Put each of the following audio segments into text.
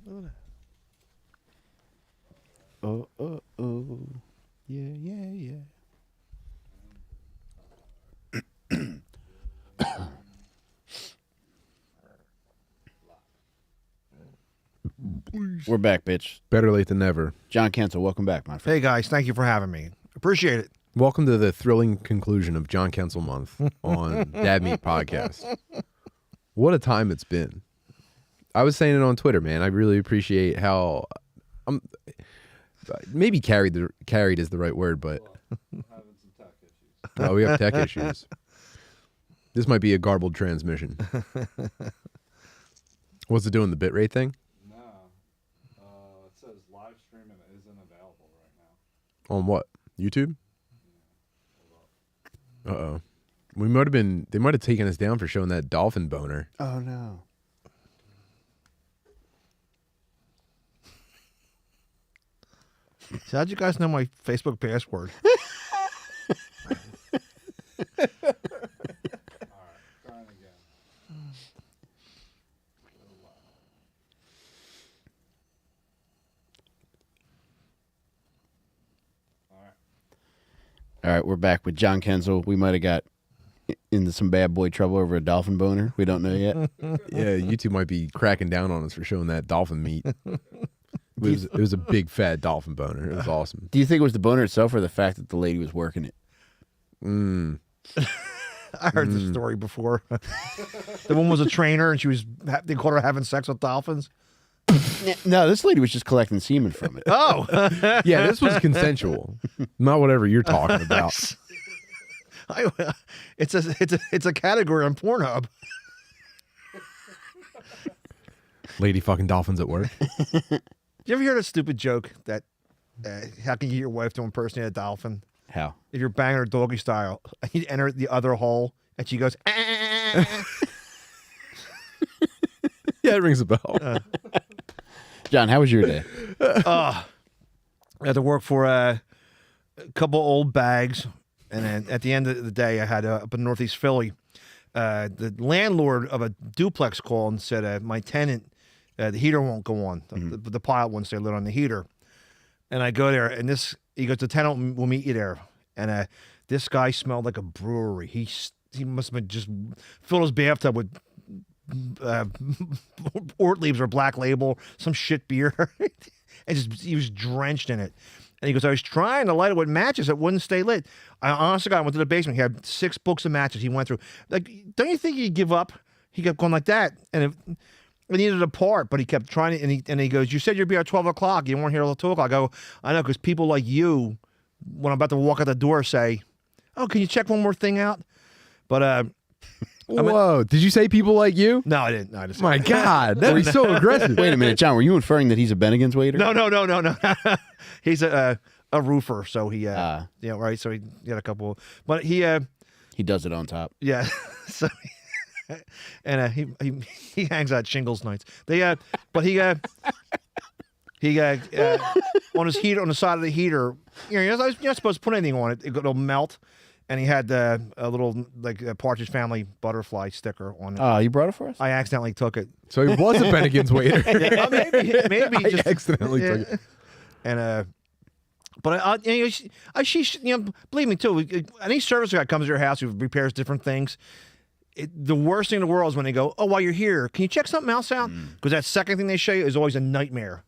Oh, oh, oh. Yeah, yeah, yeah. We're back, bitch. Better late than never. John Kensil, welcome back, my friend. Hey, guys. Thank you for having me. Appreciate it. Welcome to the thrilling conclusion of John Kensil month on Dad Meat Podcast. What a time it's been. I was saying it on Twitter, man. I really appreciate how maybe carried is the right word, but Having some tech issues. oh, we have tech issues. This might be a garbled transmission. What's it doing? The bitrate thing? No. It says live streaming isn't available right now. On what? YouTube? Uh-oh. They might have taken us down for showing that dolphin boner. Oh, no. So how'd you guys know my Facebook password? Alright, trying again. All right, we're back with John Kensil. We might have got into some bad boy trouble over a dolphin boner. We don't know yet. Yeah, YouTube might be cracking down on us for showing that dolphin meat. It was a big fat dolphin boner. It was awesome. Do you think it was the boner itself or the fact that the lady was working it? I heard this story before. The one was a trainer, and they caught her having sex with dolphins. No, this lady was just collecting semen from it. Oh, Yeah, this was consensual. Not whatever you're talking about. it's a category on Pornhub. Lady fucking dolphins at work. Did you ever hear the stupid joke that how can you get your wife to impersonate a dolphin? How? If you're banging her doggy style, you enter the other hole, and she goes. Yeah, it rings a bell. John, how was your day? I had to work for a couple old bags, and then at the end of the day, I had up in Northeast Philly, the landlord of a duplex called and said, "My tenant, the heater won't go on. The pilot won't stay lit on the heater." And I go there, and he goes, "The tenant will meet you there." And this guy smelled like a brewery. He must have been just filled his bathtub with port leaves or Black Label, some shit beer, and he was drenched in it. And he goes, "I was trying to light it with matches, it wouldn't stay lit. I honestly got went to the basement. He had 6 books of matches. He went through. Like, don't you think he'd give up?" He kept going like that, and it needed a part, but he kept trying it. And he goes, "You said you'd be at 12 o'clock. You weren't here till 2 o'clock." I go, "I know, because people like you, when I'm about to walk out the door, say, 'Oh, can you check one more thing out?'" But Whoa, did you say people like you? no, I didn't. No, I didn't say My God, that was so aggressive. Wait a minute, John. Were you inferring that he's a Bennigan's waiter? No. He's a roofer, so he right. So he got a couple, but he does it on top. yeah. So and he hangs out shingles nights. But he on his heater, on the side of the heater. You're not supposed to put anything on it. It'll melt. And he had a little Partridge Family butterfly sticker on it. Oh, you brought it for us? I accidentally took it. So he was a Bennigan's waiter. Yeah, maybe I just accidentally took it. And but believe me too. Any service guy comes to your house who repairs different things. The worst thing in the world is when they go, "Oh, while you're here, can you check something else out?" Because that second thing they show you is always a nightmare.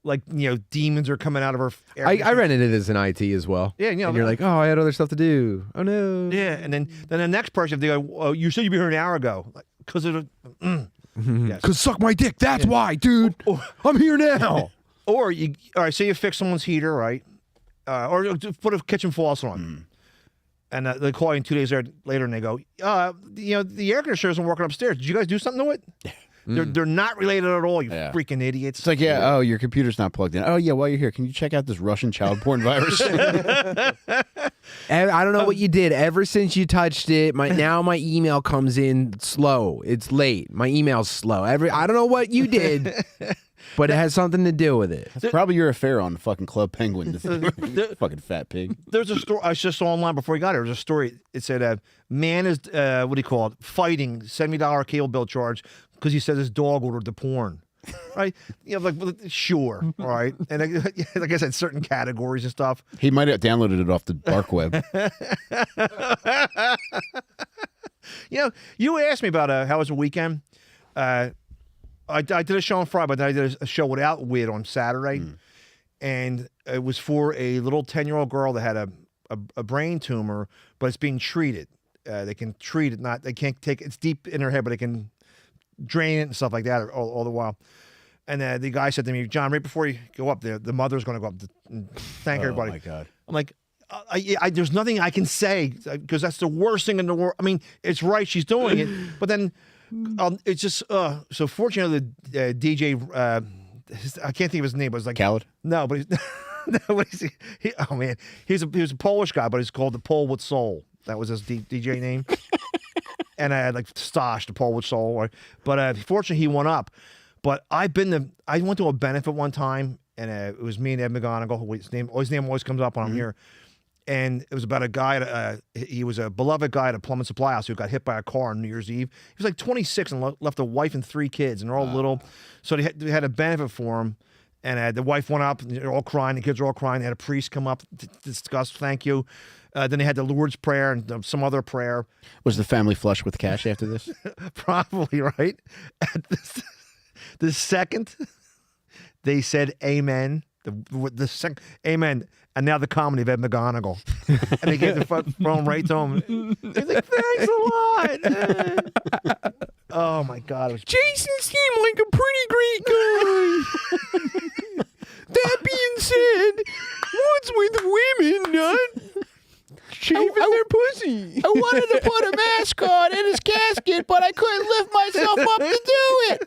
Like, demons are coming out of her. I rented it as an IT as well. Yeah, and you're like, "Oh, I had other stuff to do. Oh no." Yeah, and then the next person, they go, "Oh, you said you'd be here an hour ago," because of the. Yes. Cause suck my dick. That's why, dude. I'm here now. Or all right, say you fix someone's heater, right? Or put a kitchen faucet on, and they call you 2 days later, and they go, the air conditioner isn't working upstairs. Did you guys do something to it? They're not related at all. You freaking idiots. It's like, oh, your computer's not plugged in. Oh yeah, while you're here, can you check out this Russian child porn virus? I don't know what you did ever since you touched it. Now my email comes in slow. It's late. My email's slow. I don't know what you did, but it has something to do with it. That's probably your affair on fucking Club Penguin. Fucking fat pig. There's a story I just saw online before he got here. There's a story. It said, man is fighting $70 cable bill charge because he said his dog ordered the porn. right? You know, like sure, all right. And like I said, certain categories and stuff. He might have downloaded it off the dark web. You know, you asked me about how was the weekend. I did a show on Friday, but then I did a show without Wid on Saturday, and it was for a little 10-year-old girl that had a brain tumor, but it's being treated. They can treat it, they can't take it's deep in her head, but they can drain it and stuff like that all the while. And the guy said to me, John, right before you go up there, the mother's going to go up and thank everybody. Oh my God! I'm like, there's nothing I can say because that's the worst thing in the world. I mean, it's right, she's doing it, but then it's just so fortunately the DJ I can't think of his name, but it's like Khaled? No, but he's no, but oh man, he was a Polish guy, but he's called the Pole with Soul. That was his DJ name. And I had like Stosh, the Pole with Soul. But fortunately, he went up. But I went to a benefit one time, and it was me and Ed McGonigal. His name always comes up when I'm here. And it was about a guy, he was a beloved guy at a plumbing supply house who got hit by a car on New Year's Eve. He was like 26 and left a wife and 3 kids, and they're all little. So they had a benefit for him. And the wife went up, and they're all crying. The kids are all crying. They had a priest come up to discuss thank you. Then they had the Lord's Prayer and some other prayer. Was the family flush with cash after this? Probably, right? At the second they said amen, the second amen, and now the comedy of Ed McGonigal. And they gave the phone right to him. He's like, thanks a lot. Oh my God. It was Jason seemed like a pretty great guy. That being said, what's with women not shaving their pussy? I wanted to put a mask on in his casket, but I couldn't lift myself up to do it.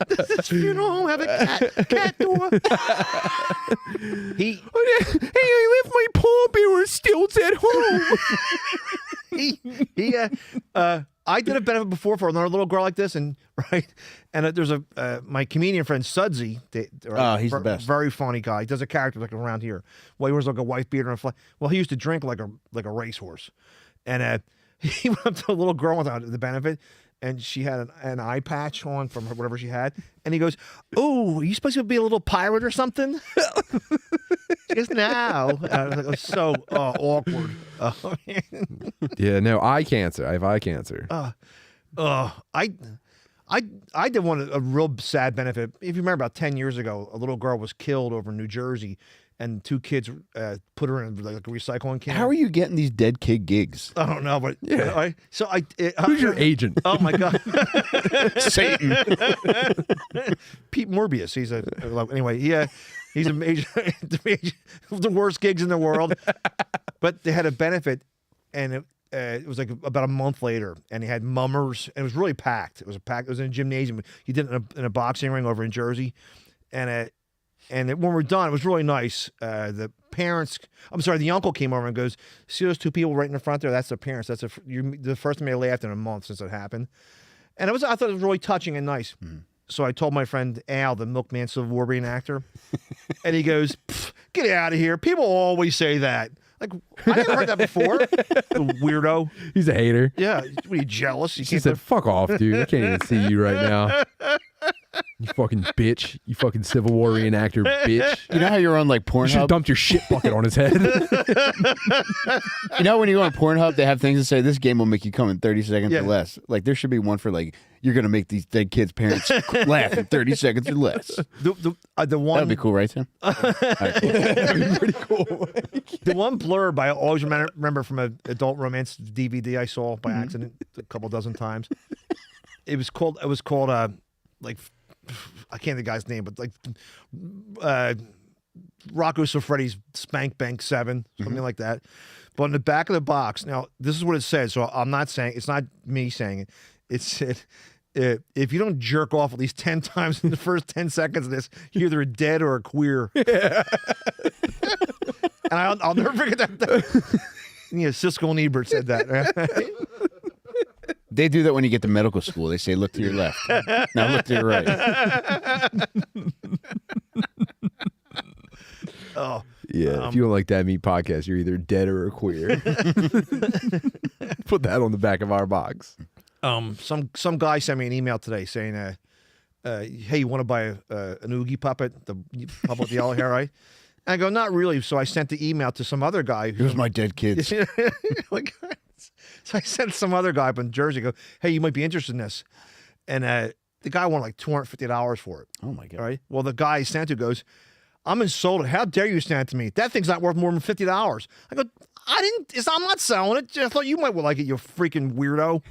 Does this funeral home have a cat door? Hey, I left my pallbearer stilts at home. I did a benefit before for another little girl like this, and there's my comedian friend Sudsy. He's the best. Very funny guy. He does a character like around here. Well, he wears like a wife beater and a flag. Well, he used to drink like a racehorse, and he went up to a little girl without the benefit, and she had an eye patch on from whatever she had, and he goes, "Oh, are you supposed to be a little pirate or something?" She goes, "No." It was so awkward. Oh, man. Yeah, no, eye cancer. I have eye cancer. I did a real sad benefit. If you remember, about 10 years ago, a little girl was killed over in New Jersey, and 2 kids put her in like a recycling can. How are you getting these dead kid gigs? I don't know, but Yeah. Who's your agent? Oh my God, Satan. Pete Morbius. Anyway. He's a major, the worst gigs in the world. But they had a benefit, and it was like about a month later, and he had mummers, and it was really packed. It was in a gymnasium. He did it in a boxing ring over in Jersey, and when we're done, it was really nice. The uncle came over and goes, "See those 2 people right in the front there? That's their parents. That's the first time I laughed in a month since it happened." And I thought it was really touching and nice. So I told my friend Al, the Milkman Civil War reenactor, and he goes, "Get out of here. People always say that." Like, I never heard that before. The weirdo. He's a hater. Yeah. What, are you jealous? She said, "Fuck off, dude. I can't even see you right now. You fucking bitch. You fucking Civil War reenactor bitch." You know how you're on like You should have Pornhub? dumped your shit bucket on his head. You know when you go on Pornhub, they have things that say this game will make you come in 30 seconds or less. Like there should be one for like you're gonna make these dead kids' parents laugh in 30 seconds or less. The one That'd be cool, right, Tim? All right, cool. That'd be pretty cool. The one blurb I always remember from an adult romance DVD I saw by accident a couple dozen times. It was called like, I can't think of the guy's name, but like Rocco Siffredi's Spank Bank 7, something like that. But in the back of the box, now this is what it says. So I'm not saying, it's not me saying it. It said, if you don't jerk off at least 10 times in the first 10 seconds of this, you're either a dead or a queer. And I'll never forget that. Siskel and Ebert said that. Right? They do that when you get to medical school. They say, look to your left. Now look to your right. Oh. Yeah, if you don't like That Meat Podcast, you're either dead or a queer. Put that on the back of our box. Some guy sent me an email today saying hey, you want to buy an Oogie puppet, the puppet with the yellow hair, right? And I go, not really. So I sent the email to some other guy. It was my dead kids. Like, so I sent some other guy up in Jersey. Go, hey, you might be interested in this. And the guy wanted like $250 for it. Oh my god! All right. Well, the guy he sent to goes, I'm insulted. How dare you send it to me? That thing's not worth more than $50. I go, I'm not selling it. I thought you might like it, you freaking weirdo.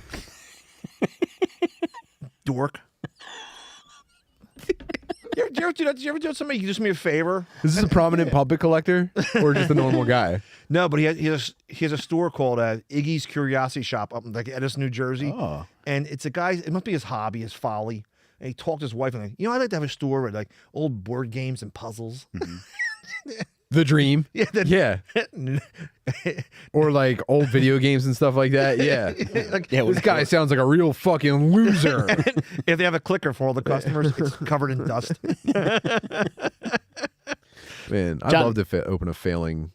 Dork. You ever do that? Did you ever do somebody? You do me a favor. Is this a prominent puppet collector or just a normal guy? No, but he has a store called Iggy's Curiosity Shop up in like Edison, New Jersey. Oh. And it's a guy. It must be his hobby, his folly. And he talked to his wife and like, I'd like to have a store with like old board games and puzzles. The dream. Yeah. Or like old video games and stuff like that. Yeah. Like, This guy sounds like a real fucking loser. if they have a clicker for all the customers, it's covered in dust. Man, I'd John- love to open a failing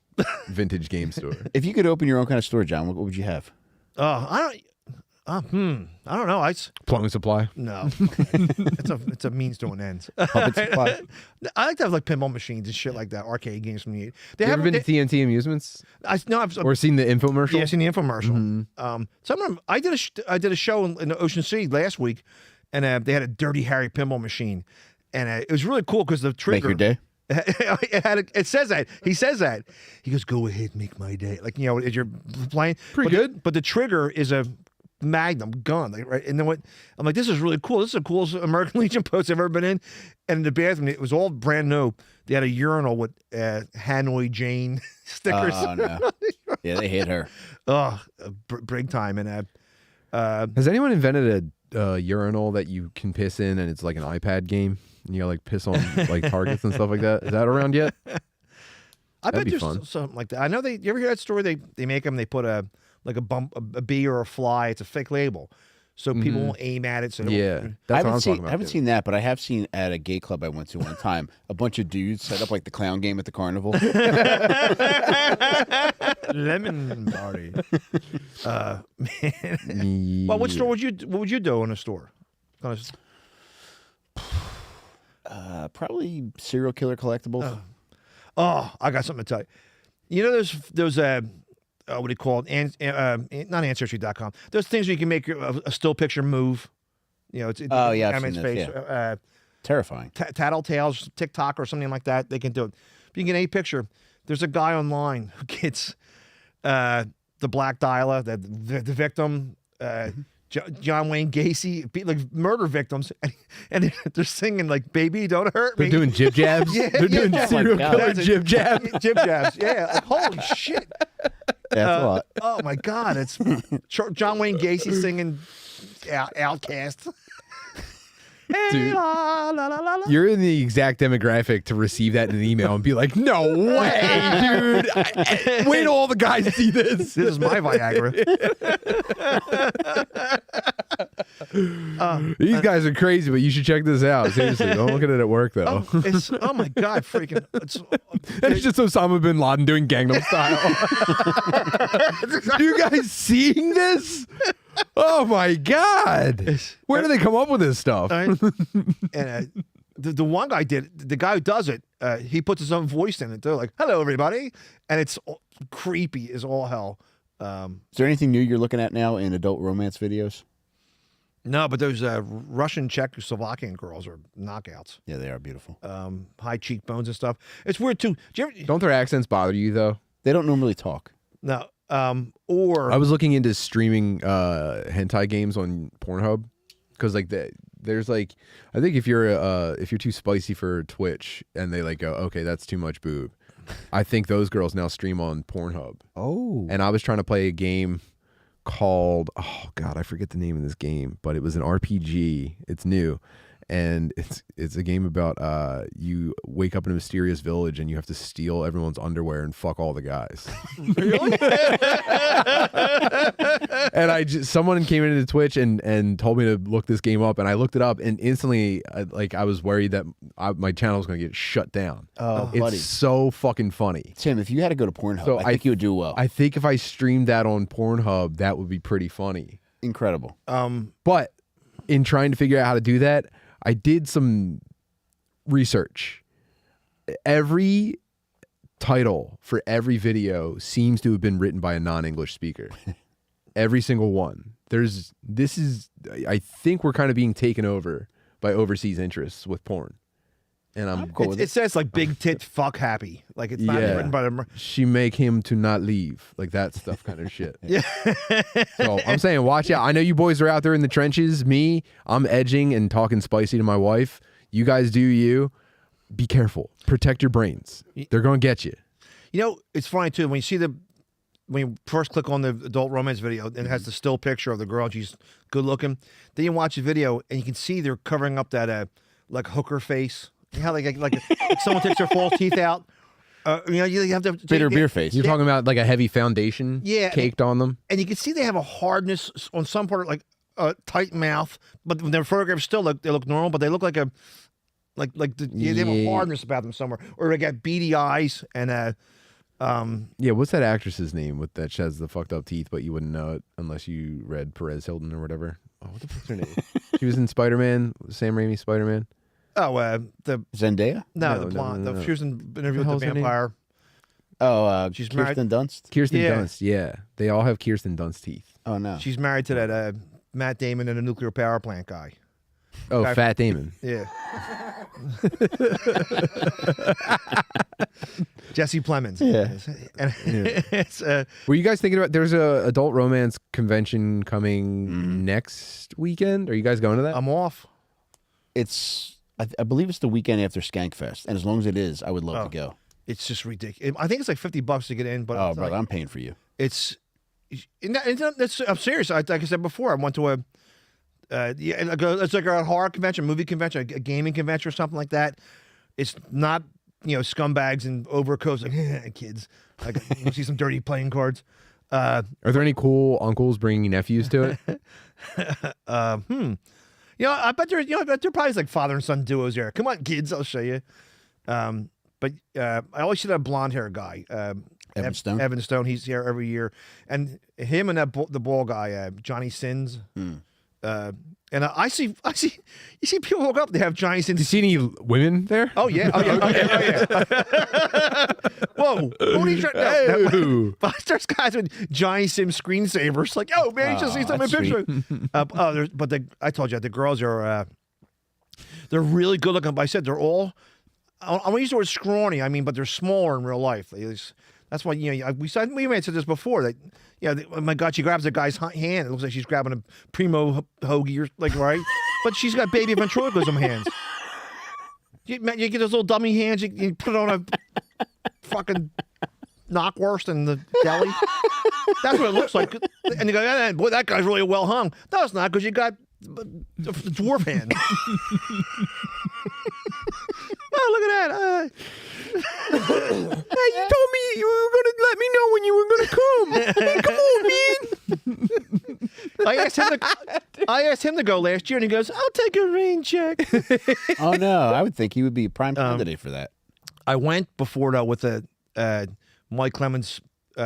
vintage game store. If you could open your own kind of store, John, what would you have? I don't know. Plumbing supply. No, it's a means to an end. Puppet supply? I like to have like pinball machines and shit like that. Arcade games from the. They You ever been to TNT Amusements I've or seen the infomercial? Yeah, I've seen the infomercial. I did a show in the Ocean City last week, and they had a Dirty Harry pinball machine, and it was really cool because the trigger. Make your day. It says that. He says that. He goes, "Go ahead, make my day." Like as you're playing, Pretty good. But the trigger is a Magnum gun, like, right? And then I'm like, this is really cool. This is the coolest American Legion post I've ever been in. And in the bathroom, it was all brand new. They had a urinal with Hanoi Jane stickers. Oh no! Yeah, they hate her. Oh, big time. And Has anyone invented a urinal that you can piss in and it's like an iPad game? And you gotta like piss on like targets and stuff like that. Is that around yet? I bet be there's fun. something like that. I know you ever hear that story? They make them. They put a bee or a fly. It's a fake label, so people won't aim at it. So they Yeah, won't- that's what I'm talking about. I haven't too. seen that, but I have seen at a gay club I went to one time a bunch of dudes set up like the clown game at the carnival. lemon party. Man. Well, what store what would you do in a store? Probably serial killer collectibles. Oh, I got something to tell you. You know those what do you call it? Not Ancestry.com. Those things where you can make a still picture move. I've seen this, face. yeah. Terrifying. Tattletales, TikTok or something like that. They can do it. If you can get a picture, there's a guy online who gets the Black Dahlia, the victim, John Wayne Gacy, like murder victims, and they're singing like "Baby, Don't Hurt Me." They're doing jib jabs. Yeah, They're doing yeah. serial Oh my God. killer jib jabs. Jib jabs. Yeah, like, holy shit. That's a lot. Oh my God, it's John Wayne Gacy singing Outcast. Hey, Dude. la, la, la, la, la. You're in the exact demographic to receive that in an email and be like, "No way, dude! Wait till all the guys see this." This is my Viagra. These guys are crazy, but you should check this out. Seriously, don't look at it at work though. Oh my God, freaking! It's just Osama bin Laden doing Gangnam Style. You guys seeing this? Oh my God! Where do they come up with this stuff? And the one guy the guy who does it, he puts his own voice in it. They're like, "Hello, everybody," and it's creepy as all hell. Is there anything new you're looking at now in adult romance videos? No, but those Russian, Czechoslovakian girls are knockouts. Yeah, they are beautiful. High cheekbones and stuff. It's weird too. Don't their accents bother you though? They don't normally talk. No. Or I was looking into streaming hentai games on Pornhub because like there's like I think if you're too spicy for Twitch and they like go, okay, that's too much boob, I think those girls now stream on Pornhub. Oh. And I was trying to play a game called, oh God, I forget the name of this game, but it was an RPG. It's new. And it's a game about you wake up in a mysterious village and you have to steal everyone's underwear and fuck all the guys. really? And someone came into Twitch and told me to look this game up, and I looked it up, and instantly I was worried that my channel was going to get shut down. Oh, It's buddy. so fucking funny. Tim, if you had to go to Pornhub, So I think you would do well. I think if I streamed that on Pornhub, that would be pretty funny. Incredible. But in trying to figure out how to do that, I did some research. Every title for every video seems to have been written by a non-English speaker. Every single one. I think we're kind of being taken over by overseas interests with porn. And I'm cool with it says like big tit fuck happy. Like it's not written by the. She make him to not leave. Like that stuff kind of shit. Yeah. So I'm saying, watch out. I know you boys are out there in the trenches. Me, I'm edging and talking spicy to my wife. You guys do you. Be careful. Protect your brains. They're going to get you. You know, it's funny too. When you first click on the adult romance video and it has the still picture of the girl, she's good looking. Then you watch the video and you can see they're covering up that like hooker face. You know how like someone takes their false teeth out. You have to bitter beer face. You're talking about like a heavy foundation caked on them? And you can see they have a hardness on some part, like a tight mouth, but when their photographs still they look normal, but they look like they have a hardness about them somewhere. Or they got beady eyes and what's that actress's name that she has the fucked up teeth, but you wouldn't know it unless you read Perez Hilton or whatever. Oh, what the fuck's her name? She was in Spider-Man, Sam Raimi Spider-Man. Oh, the Zendaya? No, the blonde. No. She was in Interview with the Vampire. Oh, she's Kirsten married. Dunst? Kirsten Dunst, yeah. They all have Kirsten Dunst teeth. Oh, no. She's married to that Matt Damon and a nuclear power plant guy. Oh, Fat Damon. Yeah. Jesse Plemons. Yeah. And it's, were you guys thinking about, there's a adult romance convention coming next weekend? Are you guys going to that? I'm off. I believe it's the weekend after Skankfest, and as long as it is, I would love to go. It's just ridiculous. I think it's like $50 to get in, but brother, I'm paying for you. It's I'm serious. Like I said before, I went to it's like a horror convention, movie convention, a gaming convention, or something like that. It's not scumbags and overcoats like kids. Like you see some dirty playing cards. Are there any cool uncles bringing nephews to it? I bet there probably is like father and son duos there. Come on, kids, I'll show you. But I always see that blonde hair guy, Evan Stone. Evan Stone. He's here every year, and him and the ball guy, Johnny Sins. And I see. You see people walk up. They have Johnny Sins. Do you see any women there? Oh yeah. Whoa! But there's guys with Johnny Sims screensavers. Like, oh man, you just see some picture. I told you the girls are. They're really good looking. But I said they're all. I want to use the word scrawny. I mean, but they're smaller in real life. That's why we may have said this before that. Oh my God, she grabs a guy's hand. It looks like she's grabbing a primo hoagie or right, but she's got baby ventriloquism hands. You get those little dummy hands. You put it on a fucking knockwurst in the deli. That's what it looks like. And you go, boy, that guy's really well hung. No, it's not because you got dwarf hands. Oh, look at that. Hey, you told me you were going to let me know when you were going to come. Hey, come on, man. I asked him to go last year, and he goes, I'll take a rain check. Oh, no. I would think he would be a prime candidate for that. I went before, though, with Mike Clemens'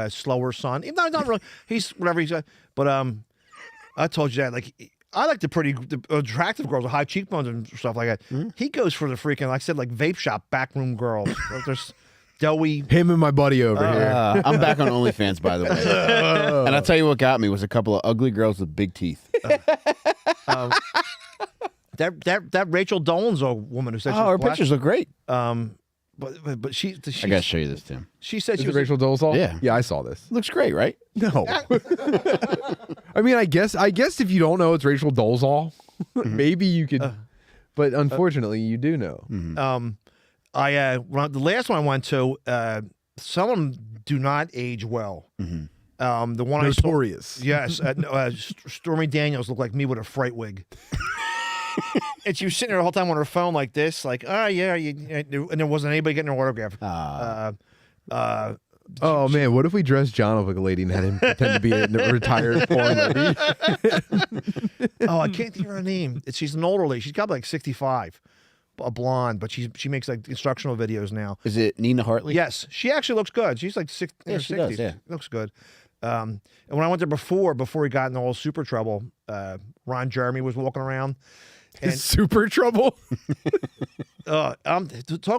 slower son. No, not really. He's whatever he's got. But I told you that, like, I like the attractive girls with high cheekbones and stuff like that. Mm-hmm. He goes for the freaking, like I said, like vape shop backroom girls. There's doughy. Him and my buddy over here. I'm back on OnlyFans, by the way. And I'll tell you what got me was a couple of ugly girls with big teeth. That Rachel Dolan's a woman who said her pictures look great. But she I gotta show you this, Tim. She said Is she it was Rachel Dolezal? Yeah. Yeah, I saw this. Looks great, right? No. I mean, I guess if you don't know it's Rachel Dolezal, maybe you could. But unfortunately, you do know. Mm-hmm. The last one I went to, some of them do not age well. Mm-hmm. The one Notorious. I saw, yes, Stormy Daniels looked like me with a fright wig. And she was sitting there the whole time on her phone like this, like, and there wasn't anybody getting her autograph. Oh man, what if we dressed John up like a lady and had him pretend to be a retired porn lady? I can't think of her name. She's an older lady. She's got like 65, a blonde, but she makes like instructional videos now. Is it Nina Hartley? Yes, she actually looks good. She's like in her 60s. Does, yeah. Looks good. And when I went there before he got in all super trouble, Ron Jeremy was walking around. And Super trouble. talk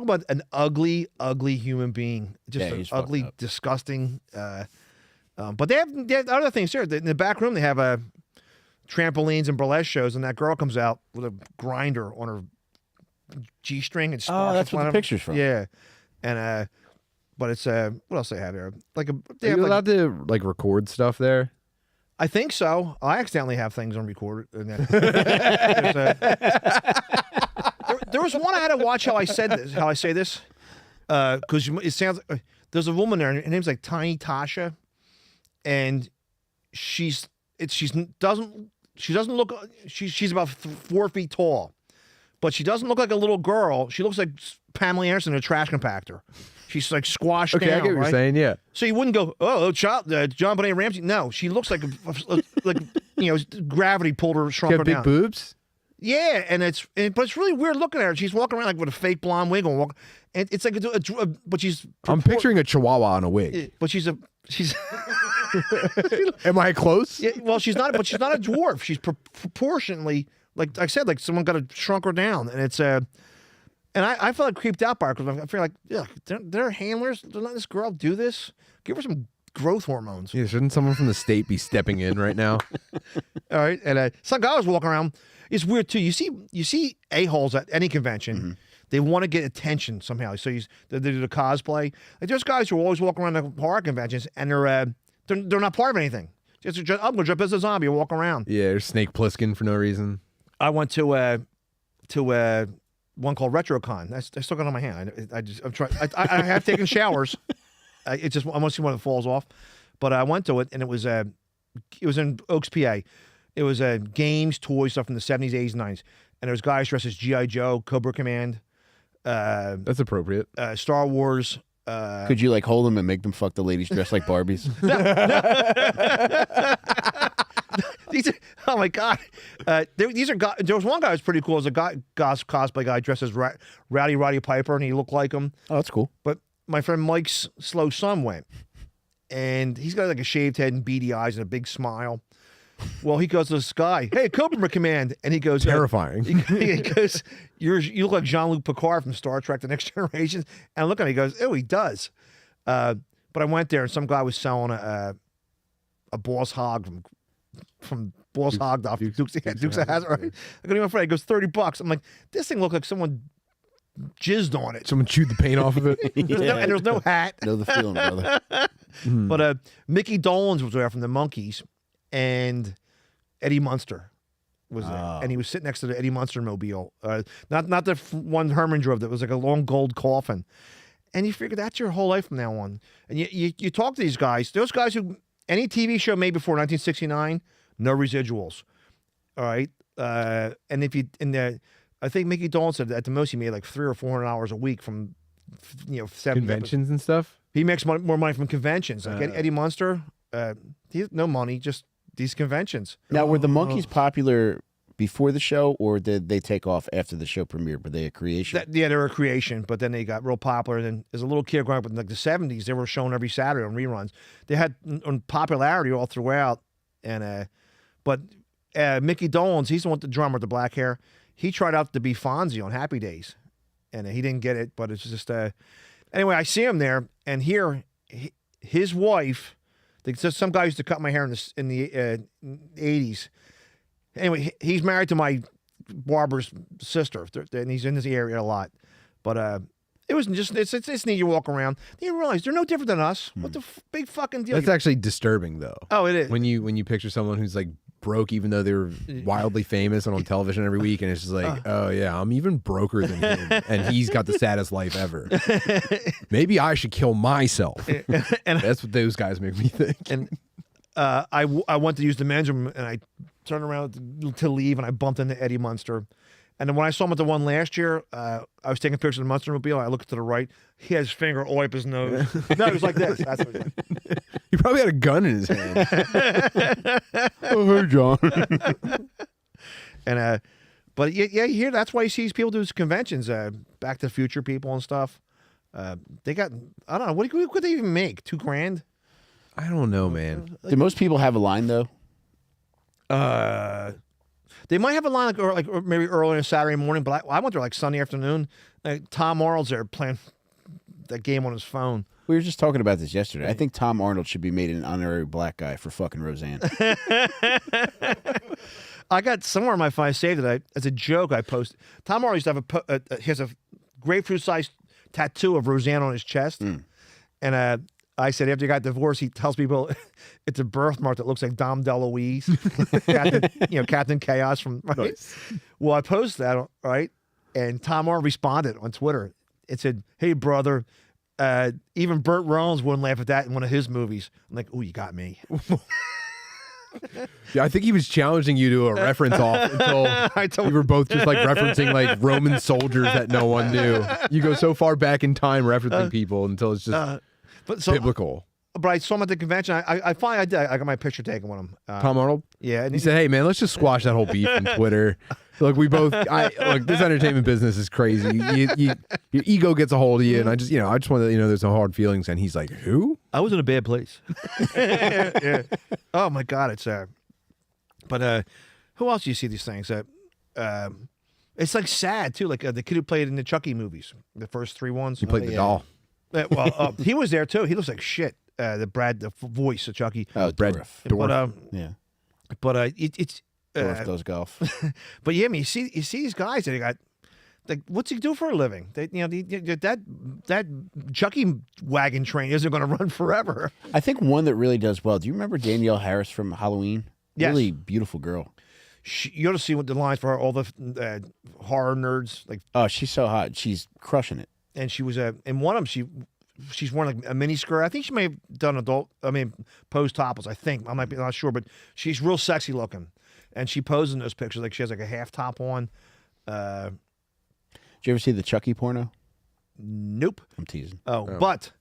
about an ugly, ugly human being. Just Yeah, an he's fucked ugly, up. disgusting. But they have other things here. In the back room, they have trampolines and burlesque shows, and that girl comes out with a grinder on her G-string and sparks. that's what the picture's from. Yeah, and but it's what else they have here? Like a they Are have you like, allowed to like record stuff there? I think so. I accidentally have things on record. And there was one I had to watch how I said this, how I say this, because it sounds. There's a woman there, and her name's like Tiny Tasha, and she doesn't look. She's about 4 feet tall, but she doesn't look like a little girl. She looks like Pamela Anderson in a trash compactor. She's like squashed Okay, down. I get what right? you're saying. Yeah. So you wouldn't go, John Benet Ramsey. No, she looks like gravity pulled her, shrunk You her have big down. boobs. Yeah, but it's really weird looking at her. She's walking around like with a fake blonde wig on, and it's like but she's. I'm picturing a chihuahua on a wig. But she's. Am I close? Yeah, well, she's not. But she's not a dwarf. She's proportionally, like I said, like someone got to shrunk her down, and it's And I felt like creeped out by her because I feel like, yeah, they're handlers. They're letting this girl do this. Give her some growth hormones. Yeah, shouldn't someone from the state be stepping in right now? All right, and some guy was walking around. It's weird too. You see a-holes at any convention. Mm-hmm. They want to get attention somehow. So they do the cosplay. Like there's guys who are always walking around the horror conventions, and they're not part of anything. I'm gonna jump as a zombie and walk around. Yeah, there's Snake Plissken for no reason. I went to one called RetroCon. I still got it on my hand. I'm trying. I have taken showers. I want to see when it falls off. But I went to it, and it was in Oaks, PA. It was games, toys, stuff from the 70s, 80s, 90s. And there was guys dressed as G.I. Joe, Cobra Command, That's appropriate. Star Wars. Could you like hold them and make them fuck the ladies dressed like Barbies? Oh my god! These are guys. There was one guy who was pretty cool. It was a cosplay guy dressed as Rowdy Roddy Piper, and he looked like him. Oh, that's cool. But my friend Mike's slow son went, and he's got like a shaved head and beady eyes and a big smile. Well, he goes to this guy, "Hey, Cobra Command," and he goes, Terrifying. he goes, "You look like Jean-Luc Picard from Star Trek: The Next Generation." And I look at him, he goes, "Oh, he does." But I went there, and some guy was selling a Boss Hog from Boss Hog off Dukes of Hazzard. Right? I go to my friend, he goes, $30. I'm like, this thing looked like someone jizzed on it. Someone chewed the paint off of it. And there was no hat. Know the feeling, brother. But Mickey Dolenz was there from the Monkees, and Eddie Munster was there, and he was sitting next to the Eddie Munster mobile. Not the one Herman drove that was like a long gold coffin. And you figure that's your whole life from now on. And you talk to these guys, those guys who any TV show made before 1969, no residuals. All right, and if you I think Mickey Dolenz said that at the most he made like $300 or $400 a week from 7 Conventions and stuff. He makes more money from conventions. Like Eddie Munster, he has no money, just these conventions. Now, were the Monkees popular before the show, or did they take off after the show premiered? Were they a creation? Yeah, they were a creation, but then they got real popular. And then as a little kid growing up in like the 70s, they were shown every Saturday on reruns. They had popularity all throughout. And but Mickey Dolenz, he's the one, the drummer, the black hair. He tried out to be Fonzie on Happy Days, and he didn't get it. But it's just anyway. I see him there, and here his wife. Some guy used to cut my hair in the 80s. Anyway, he's married to my barber's sister, and he's in this area a lot. But it was just it's neat. You walk around, you realize they're no different than us. What the big fucking deal? That's actually disturbing, though. Oh, it is. When you picture someone who's like broke, even though they're wildly famous and on television every week, and it's just like, oh yeah, I'm even broker than him, and he's got the saddest life ever. Maybe I should kill myself. And that's what those guys make me think. And I went to use the men's room, and I turned around to leave, and I bumped into Eddie Munster. And then when I saw him at the one last year, I was taking pictures of the Munster mobile. I looked to the right. He had his finger all up his nose. No, he was like this. That's what he did. He probably had a gun in his hand. Oh, hey, John. And but yeah, you hear that's why you see these people do these conventions, Back to the Future people and stuff. They got, I don't know, what could they even make? $2,000? I don't know, man. Do most people have a line though? They might have a line or maybe early on a Saturday morning, but I went there like Sunday afternoon. Like, Tom Arnold's there playing that game on his phone. We were just talking about this yesterday. I think Tom Arnold should be made an honorary black guy for fucking Roseanne. I got somewhere on my phone. I saved it as a joke. I posted. Tom Arnold used to have he has a grapefruit-sized tattoo of Roseanne on his chest, and I said after he got divorced, he tells people it's a birthmark that looks like Dom DeLuise, Captain Chaos from. Right? Nice. Well, I posted that right, and Tom Arnold responded on Twitter. It said, "Hey brother, even Burt Reynolds wouldn't laugh at that in one of his movies." I'm like, "Oh, you got me." Yeah, I think he was challenging you to a reference off until we were both just like referencing like Roman soldiers that no one knew. You go so far back in time referencing people until it's just biblical. But I saw him at the convention. I finally did. I got my picture taken with him. Tom Arnold? Yeah. And he said, "Hey man, let's just squash that whole beef on Twitter." Look, look, this entertainment business is crazy. Your ego gets a hold of you, and I just want to let you know there's no hard feelings. And he's like, "Who?" I was in a bad place. Yeah. Oh my God, it's But who else do you see these things? It's like sad too. Like the kid who played in the Chucky movies, the first 3 ones. He played the doll. Well, he was there too. He looks like shit. The voice of Chucky. Oh, Brad Dourif. Yeah. But it's. Dorf does golf. But yeah, I mean, you see these guys that got. Like, what's he do for a living? That Chucky wagon train isn't going to run forever. I think one that really does well. Do you remember Danielle Harris from Halloween? Yes. Really beautiful girl. You ought to see what the lines for her, all the horror nerds. Like, oh, she's so hot. She's crushing it. And she was in one of them. She's wearing like a mini skirt. I think she may have done posed topless. I think I might be not sure, but she's real sexy looking, and she posed in those pictures like she has like a half top on. Did you ever see the Chucky porno? Nope. I'm teasing. Oh. But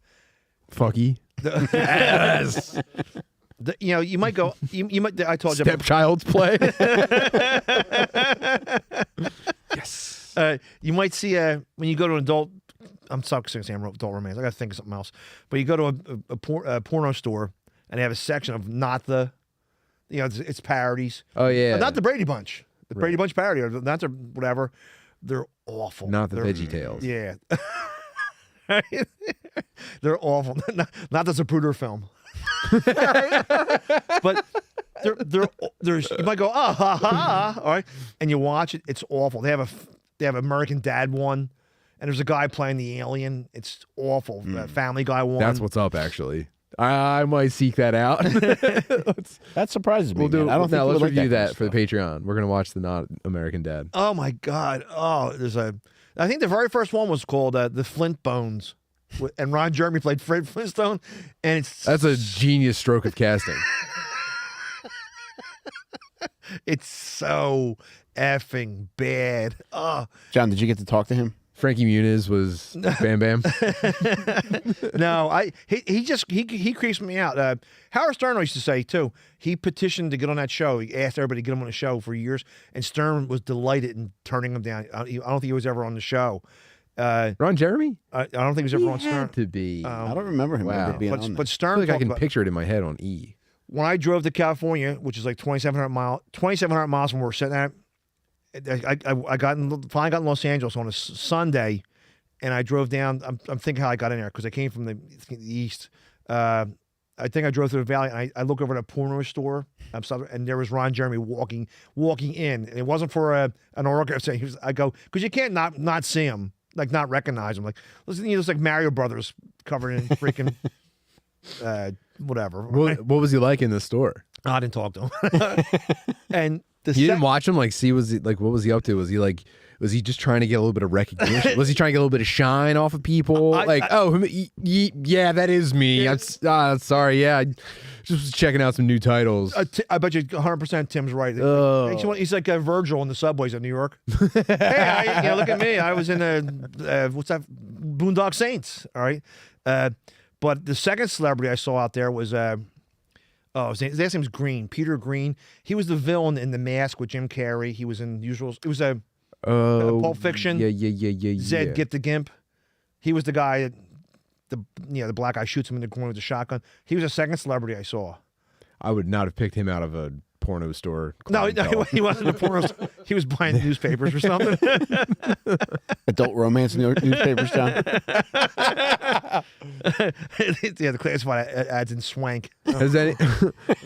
Fucky. Yes. You might go. You might. I told you. Stepchild's play. Yes. You might see when you go to an adult. I'm sorry, saying adult romance. I got to think of something else. But you go to a porno store and they have a section of not the, it's parodies. Oh yeah. Not the Brady Bunch. The Brady Bunch parody, or not the whatever. They're awful. Not the Veggie Tales. Yeah. They're awful. Not the Zapruder film. But there's you might go, ha ha, all right, and you watch it. It's awful. They have American Dad one, and there's a guy playing the alien. It's awful. Family Guy one. That's what's up, actually. I might seek that out. That surprises me. I don't know. Let's review that for the the Patreon. We're gonna watch the Not American Dad. Oh my God. Oh, I think the very first one was called the Flint Bones, and Ron Jeremy played Fred Flintstone, and that's a genius stroke of casting. It's so effing bad. Oh. John, did you get to talk to him? Frankie Muniz was Bam Bam. No, he creeps me out. Howard Stern used to say too. He petitioned to get on that show. He asked everybody to get him on the show for years, and Stern was delighted in turning him down. I don't think he was ever on the show. Ron Jeremy? I don't think he was ever on Stern. Had to be. I don't remember him ever being on there. But Stern, I feel like I can picture it in my head on E. When I drove to California, which is like 2,700 miles from where we're sitting at. I finally got in Los Angeles on a Sunday, and I drove down. I'm thinking how I got in there because I came from the east. I think I drove through the valley, and I look over at a porno store, and there was Ron Jeremy walking in. And it wasn't for an autograph. I go because you can't not see him, like not recognize him. Like listen, it's like Mario Brothers covered in freaking whatever. What was he like in the store? I didn't talk to him, and. You didn't watch him? Like, see, what was he up to? Was he just trying to get a little bit of recognition? Was he trying to get a little bit of shine off of people? Yeah, that is me. Yeah. I'm sorry. Yeah, I just was checking out some new titles. I bet you 100% Tim's right. He's like Virgil in the subways of New York. Hey, look at me. I was in what's that? Boondock Saints. All right. But the second celebrity I saw out there was his last name's Green, Peter Green. He was the villain in The Mask with Jim Carrey. He was in Usual. It was Pulp Fiction. Yeah. Zed Get the Gimp. He was the guy that the black guy shoots him in the corner with the shotgun. He was the second celebrity I saw. I would not have picked him out of a porno store. No, clientele. he wasn't a porno. He was buying newspapers or something. Adult romance newspapers, John. Yeah, the classified ads in swank. Has any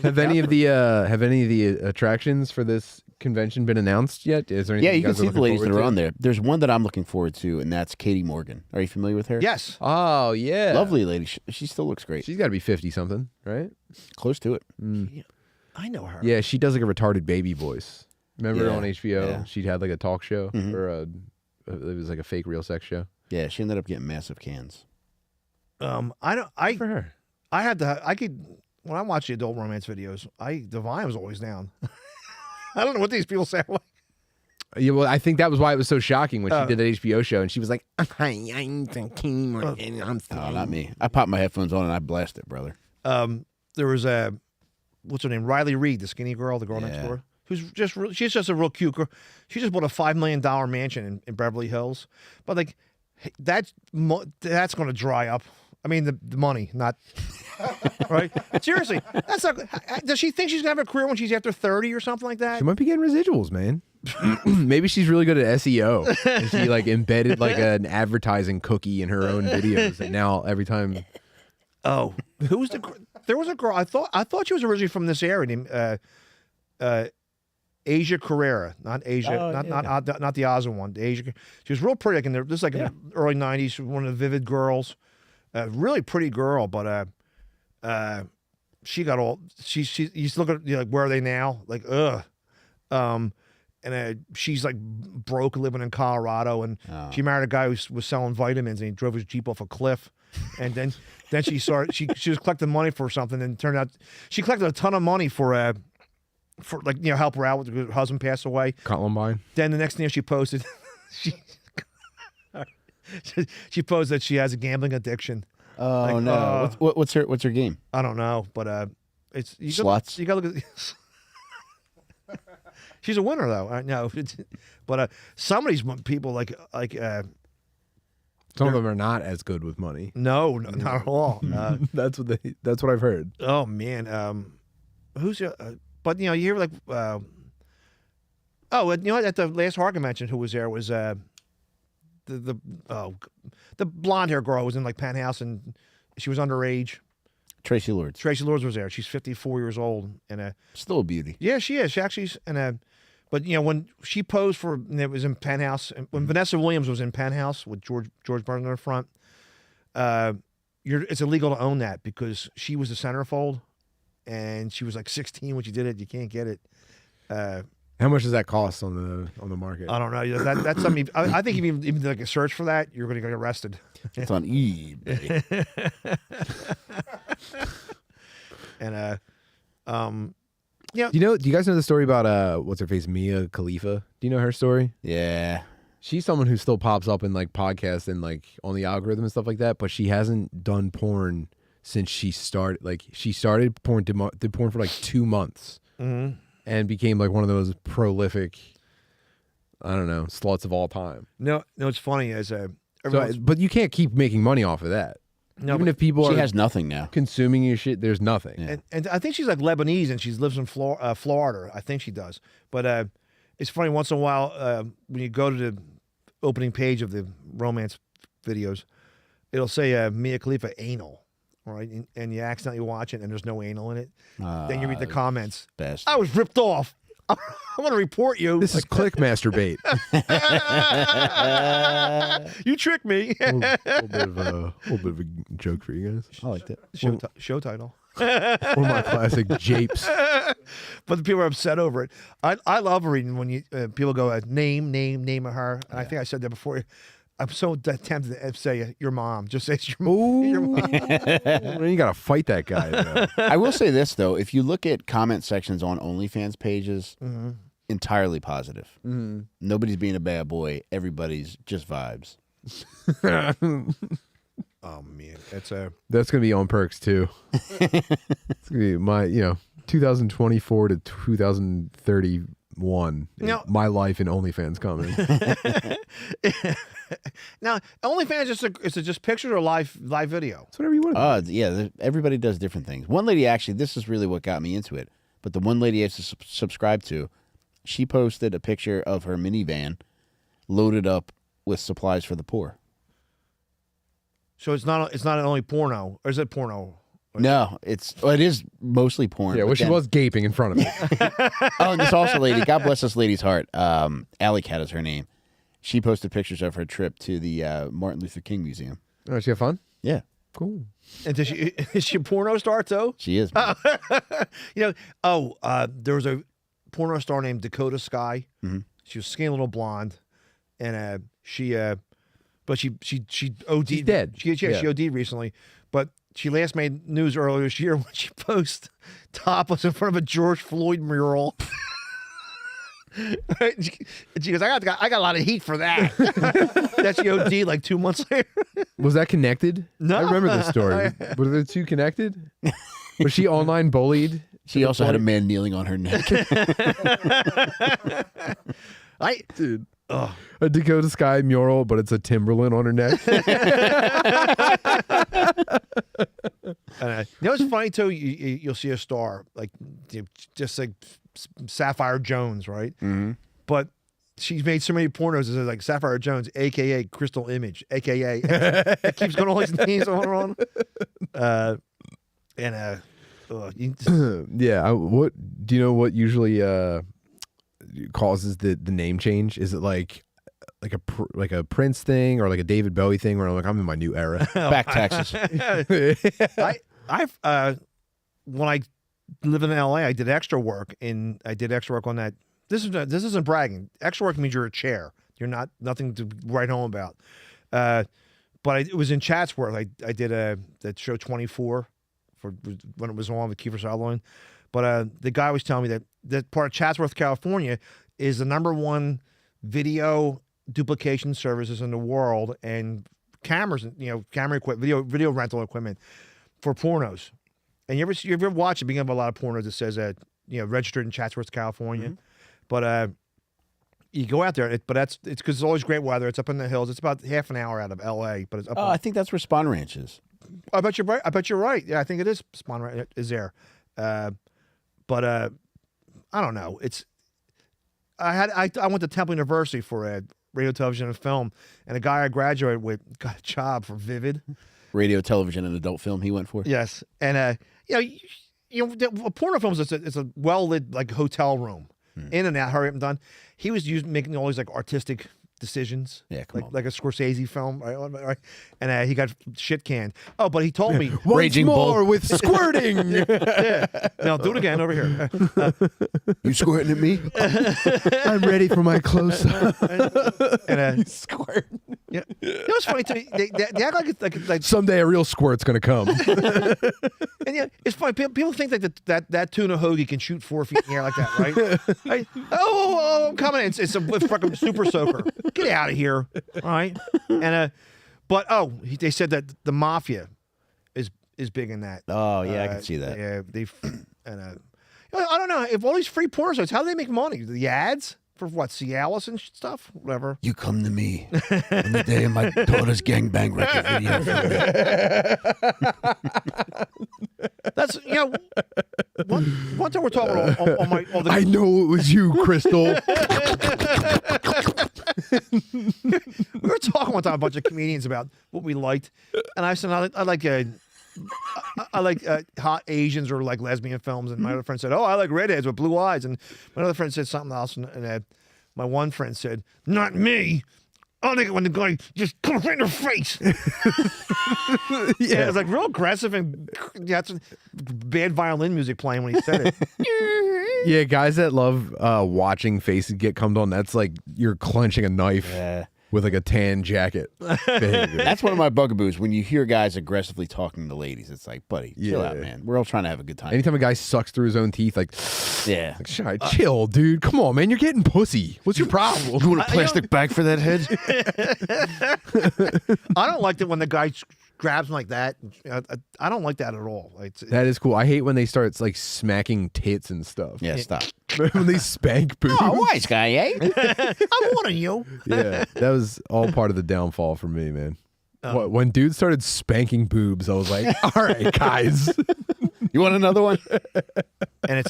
have any of the attractions for this convention been announced yet? Is there anything Yeah, you can guys are see the looking ladies that forward are to? on there. There's one that I'm looking forward to, and that's Katie Morgan. Are you familiar with her? Yes. Oh yeah, Lovely lady. She still looks great. She's got to be 50 something, right? Close to it. I know her. Yeah, she does like a retarded baby voice. Remember Yeah, on HBO? yeah. She had like a talk show or it was like a fake real sex show. Yeah, she ended up getting massive cans. For her. I could when I watch the adult romance videos, the volume was always down. I don't know what these people sound like. Yeah, well, I think that was why it was so shocking when she did that HBO show and she was like, "Hi, I'm King Morgan. I'm No, not me. I popped my headphones on and I blast it, brother. There was what's her name? Riley Reed, the skinny girl, the girl next door. She's just a real cute girl. She just bought a $5 million mansion in Beverly Hills. But like that's going to dry up. I mean the money, not right. Seriously, that's not. Does she think she's gonna have a career when she's after 30 or something like that? She might be getting residuals, man. Maybe she's really good at SEO. And she like embedded like an advertising cookie in her own videos, and now every time. Oh, who's there was a girl. I thought she was originally from this area named Asia Carrera, not Asia, not the Oza one. The Asia. She was real pretty. Like in the early '90s. She was one of the Vivid girls. Really pretty girl, but she got all she. You look at like where are they now? Like and she's like broke, living in Colorado, and she married a guy who was selling vitamins, and he drove his Jeep off a cliff, and then she started. She was collecting money for something, and it turned out she collected a ton of money for like help her out with her husband passed away. Columbine. Then the next thing she posted, she posted that she has a gambling addiction. Oh Like, no! What's her game? I don't know, but it's Slots? You got to look at. She's a winner though. No, but some of these people like Some of them are not as good with money. no, not at all. That's what I've heard. Oh man, who's but you hear like at the last Horror convention who was there was the blonde hair girl who was in like Penthouse and she was underage. Tracy Lords. Tracy Lords was there. She's 54 years old and Still a beauty. yeah, she is. She actually but when she posed for and it was in Penthouse and when Vanessa Williams was in Penthouse with George Burns in the front, it's illegal to own that because she was the centerfold and she was like 16 when she did it. You can't get it. How much does that cost on the market? I don't know. That's something. I think if you even like a search for that, you're going to get arrested. It's on eBay. And Do you guys know the story about what's her face, Mia Khalifa? Do you know her story? Yeah. She's someone who still pops up in like podcasts and like on the algorithm and stuff like that, but she hasn't done porn since she started. Like she started porn, did porn for like 2 months, and became like one of those prolific, I don't know, sluts of all time. no, it's funny as But you can't keep making money off of that. No, Even but if people She are has nothing now. consuming your shit, there's nothing. Yeah. and I think she's like Lebanese and she lives in Florida. I think she does. But it's funny once in a while when you go to the opening page of the romance videos, it'll say Mia Khalifa anal. All right, and you accidentally watch it and there's no anal in it. Then you read the comments. Best. I was ripped off. I'm going to report you. This is click masturbate. You tricked me. a little bit of a joke for you guys. I like that. Show title. One of my classic japes. But the people are upset over it. I love reading when you people go name of her. And I think I said that before. I'm so tempted to say your mom. Just say it's your mom. Your mom. Then you gotta fight that guy. Though. I will say this though: if you look at comment sections on OnlyFans pages, entirely positive. Nobody's being a bad boy. Everybody's just vibes. Oh man, That's gonna be on Percs too. It's gonna be my 2024 to 2031. No. My life in OnlyFans coming. now OnlyFans is it just pictures or live video? It's whatever you want. Yeah, everybody does different things. One lady actually, this is really what got me into it. but the one lady I subscribe to, she posted a picture of her minivan loaded up with supplies for the poor. So it's not only porno, or is it porno? No, it is mostly porn. Yeah, well, but she then- was gaping in front of me. Oh, and this also lady, God bless this lady's heart. Alley Cat is her name. She posted pictures of her trip to the Martin Luther King Museum. Oh, she have fun? Yeah, Cool. And is she a porno star too? she is. Man. There was a porno star named Dakota Sky. Mm-hmm. She was skinny little blonde, and she OD'd. She's dead. She OD'd recently, but she last made news earlier this year when she posted topless in front of a George Floyd mural. Right? And she goes, I got a lot of heat for that. That she OD'd like 2 months later. Was that connected? No. I remember this story. Were the two connected? Was she online bullied? She also had a man kneeling on her neck. Dude. A Dakota Sky mural, but it's a Timberland on her neck. You know what's funny too? You'll see a star like just like Sapphire Jones, right? Mm-hmm. But she's made so many pornos that like Sapphire Jones, aka Crystal Image, aka it keeps going all these names on. Yeah. What do you know? What usually causes the name change? Is it like a Prince thing or like a David Bowie thing where I'm like, I'm in my new era? Back taxes. When I lived in LA, I did extra work on that. This isn't bragging. Extra work means you're a chair. You're nothing to write home about. But it was in Chatsworth. I did that show 24 for when it was on with Kiefer Sutherland. But the guy was telling me that part of Chatsworth, California, is the #1 video duplication services in the world, and cameras, camera equipment, video rental equipment for pornos. And you ever watch it? Being of a lot of pornos that says that registered in Chatsworth, California. Mm-hmm. But you go out there, it's because it's always great weather. It's up in the hills. It's about half an hour out of LA, but it's up. I think that's where Spawn Ranch is. I bet you're right. Yeah, I think it is. Spawn Ranch is there. But I don't know. I went to Temple University for radio, television, and film, and a guy I graduated with got a job for Vivid. Radio, television, and adult film he went for. Yes, and a porno films. It's a well lit like hotel room, in and out, hurry up and done. He was making all these like artistic decisions. Yeah, like a Scorsese film, right? And he got shit canned. Oh, but he told me Once Raging more Bull. with squirting. yeah. Now do it again over here. You squirting at me? I'm ready for my close up. And Squirt. yeah, it's funny too. They act like Someday a real squirt's gonna come. and it's funny. People think that tuna hoagie can shoot 4 feet in the air like that, right? I'm coming in. It's a fucking super soaker. Get out of here, all right? And they said that the mafia is big in that. Oh yeah, I can see that. Yeah, I don't know if all these free porn sites, how do they make money? The ads for what? Cialis and stuff, whatever. You come to me on the day of my daughter's gangbang record video. That's one time we're talking on the. I know it was you, Crystal. We were talking one time a bunch of comedians about what we liked, and I said I like hot Asians or like lesbian films, and my other friend said, "Oh, I like redheads with blue eyes," and my other friend said something else, and my one friend said, "Not me. I like it when the guy just comes right in her face." Yeah, it's like real aggressive and that's bad violin music playing when he said it. Yeah, guys that love watching faces get cummed on, that's like you're clenching a knife with like a tan jacket. That's one of my bugaboos. When you hear guys aggressively talking to ladies, it's like, buddy, chill out, man. We're all trying to have a good time. Anytime a guy sucks through his own teeth, like, yeah. Like, chill, dude. Come on, man. You're getting pussy. What's your problem? You want a plastic bag for that head? I don't like it when the guy grabs him like that. I don't like that at all. That is cool. I hate when they start like smacking tits and stuff. Yeah, stop. When they spank boobs. Oh, wise guy, eh? I'm warning you. Yeah, that was all part of the downfall for me, man. When dudes started spanking boobs, I was like, all right, guys. You want another one? And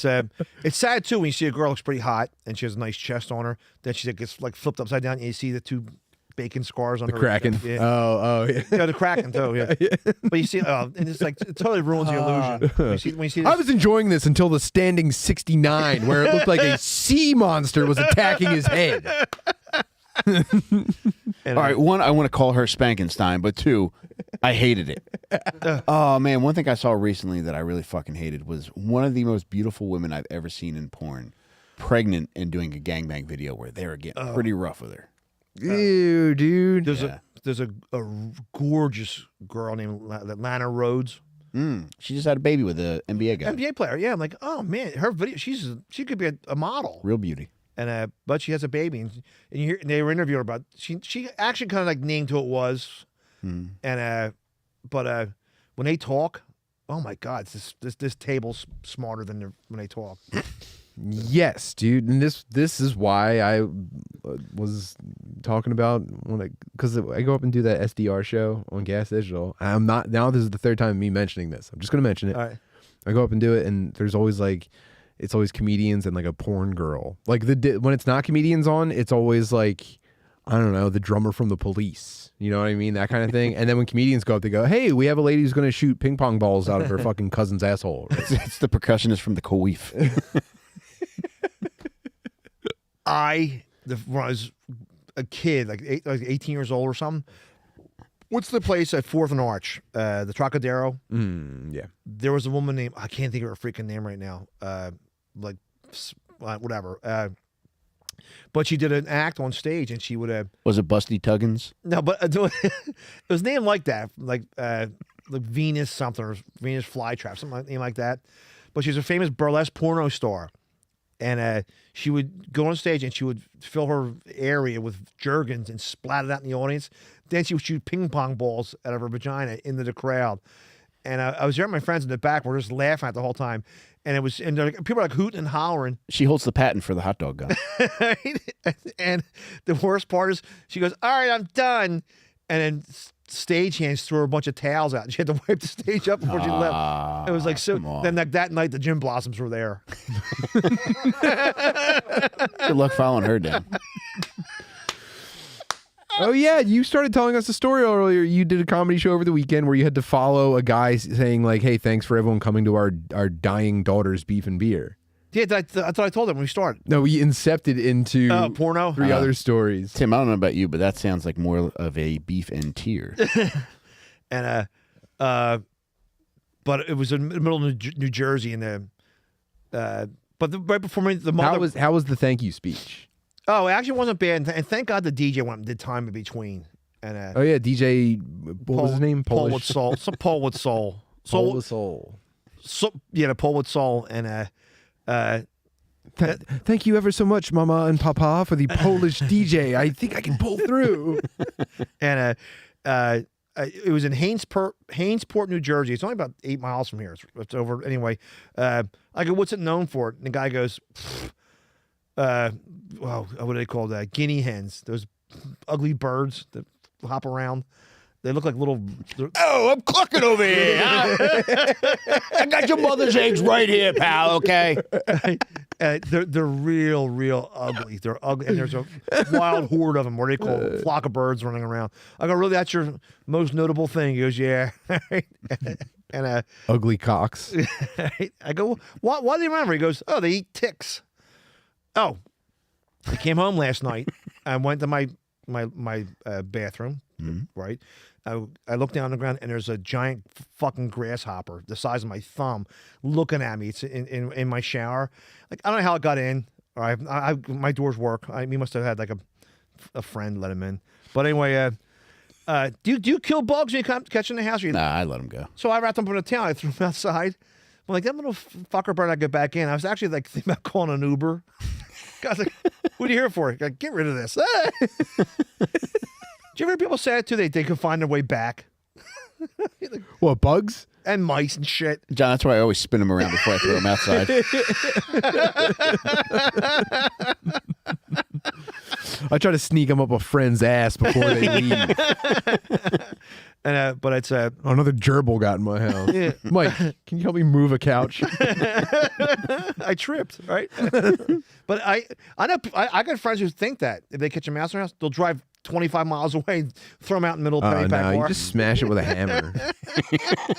it's sad too when you see a girl looks pretty hot and she has a nice chest on her. Then she gets like flipped upside down and you see the two bacon scars on her. Kraken. Yeah. Oh, yeah. Yeah, the Kraken too. Yeah. But you see, and it's like it totally ruins the illusion. When you see this, I was enjoying this until the standing 69, where it looked like a sea monster was attacking his head. and, All right, one, I want to call her Spankenstein, but two, I hated it. Oh man, one thing I saw recently that I really fucking hated was one of the most beautiful women I've ever seen in porn, pregnant and doing a gangbang video where they were getting pretty rough with her. Ew, dude. there's a gorgeous girl named Lana Rhodes. She just had a baby with an NBA guy. NBA player, yeah. I'm like, oh man, her video, she could be a model. Real beauty. And but she has a baby, and they were interviewing her about she actually kind of like named who it was, and but when they talk, oh my God, this table's smarter than when they talk. Yes, dude, and this is why I was talking about because I go up and do that SDR show on Gas Digital. I'm not now. This is the third time me mentioning this. I'm just gonna mention it. All right. I go up and do it, and there's always like. It's always comedians and like a porn girl. Like when it's not comedians on, it's always like, I don't know, the drummer from the Police. You know what I mean? That kind of thing. And then when comedians go up, they go, hey, we have a lady who's going to shoot ping pong balls out of her fucking cousin's asshole. It's the percussionist from the Queef. When I was a kid, like 18 years old or something, what's the place at 4th and Arch? The Trocadero? Yeah. There was a woman named, I can't think of her freaking name right now. Whatever. But she did an act on stage and she would Was it Busty Tuggins? no, but it was named like that, like Venus something or Venus Flytrap, something like that. But she's a famous burlesque porno star. And she would go on stage and she would fill her area with Jergens and splat it out in the audience. Then she would shoot ping pong balls out of her vagina into the crowd. And I was there with my friends in the back. We're just laughing at it the whole time. And people were like hooting and hollering. She holds the patent for the hot dog gun. And the worst part is she goes, all right, I'm done. And then stagehands threw her a bunch of towels out. And she had to wipe the stage up before she left. It was like, so then that night the Gym Blossoms were there. Good luck following her down. Oh yeah, you started telling us a story earlier. You did a comedy show over the weekend where you had to follow a guy saying like, "Hey, thanks for everyone coming to our dying daughter's beef and beer." Yeah, that's what I told him when we started. No, we incepted into porno. 3 other stories. Tim, I don't know about you, but that sounds like more of a beef and tear. And but it was in the middle of New Jersey, and right before me, the mother. How was the thank you speech? Oh, it actually wasn't bad, and thank God the DJ went and did time in between. And oh yeah, DJ. What was his name? Paul with Soul. Some Paul with Soul. Paul with Soul. So yeah, the Paul with Soul, and thank you ever so much, Mama and Papa, for the Polish DJ. I think I can pull through. And it was in Hainesport, New Jersey. It's only about 8 miles from here. It's over anyway. I go, what's it known for? And the guy goes, what do they call that? Guinea hens. Those ugly birds that hop around. They look like little. Oh, I'm clucking over here. I got your mother's eggs right here, pal. Okay. They're real ugly. They're ugly, and there's a wild horde of them. What do they call a flock of birds running around? I go, really? That's your most notable thing? He goes, yeah. And ugly cocks. I go, why do you remember? He goes, oh, they eat ticks. Oh, I came home last night. I went to my bathroom. Right. I look down on the ground and there's a giant fucking grasshopper the size of my thumb looking at me. It's in my shower. Like, I don't know how it got in. Or my doors work. We must have had like a friend let him in. But anyway, do you kill bugs when you catch in the house? Nah, I let him go. So I wrapped them up in a towel. I threw them outside. I'm like, that little fucker better not get back in. I was actually like thinking about calling an Uber. I was like, what are you here for? Like, get rid of this. Do you ever hear people say that too? They can find their way back. Like, what, bugs? And mice and shit. John, that's why I always spin them around before I throw them outside. I try to sneak them up a friend's ass before they leave. And but it's another gerbil got in my house. Yeah. Mike, can you help me move a couch? I tripped, right? But I know I got friends who think that if they catch a mouse in their house, they'll drive 25 miles away, throw them out in the middle of Penny Pack no, Bar. you just smash it with a hammer.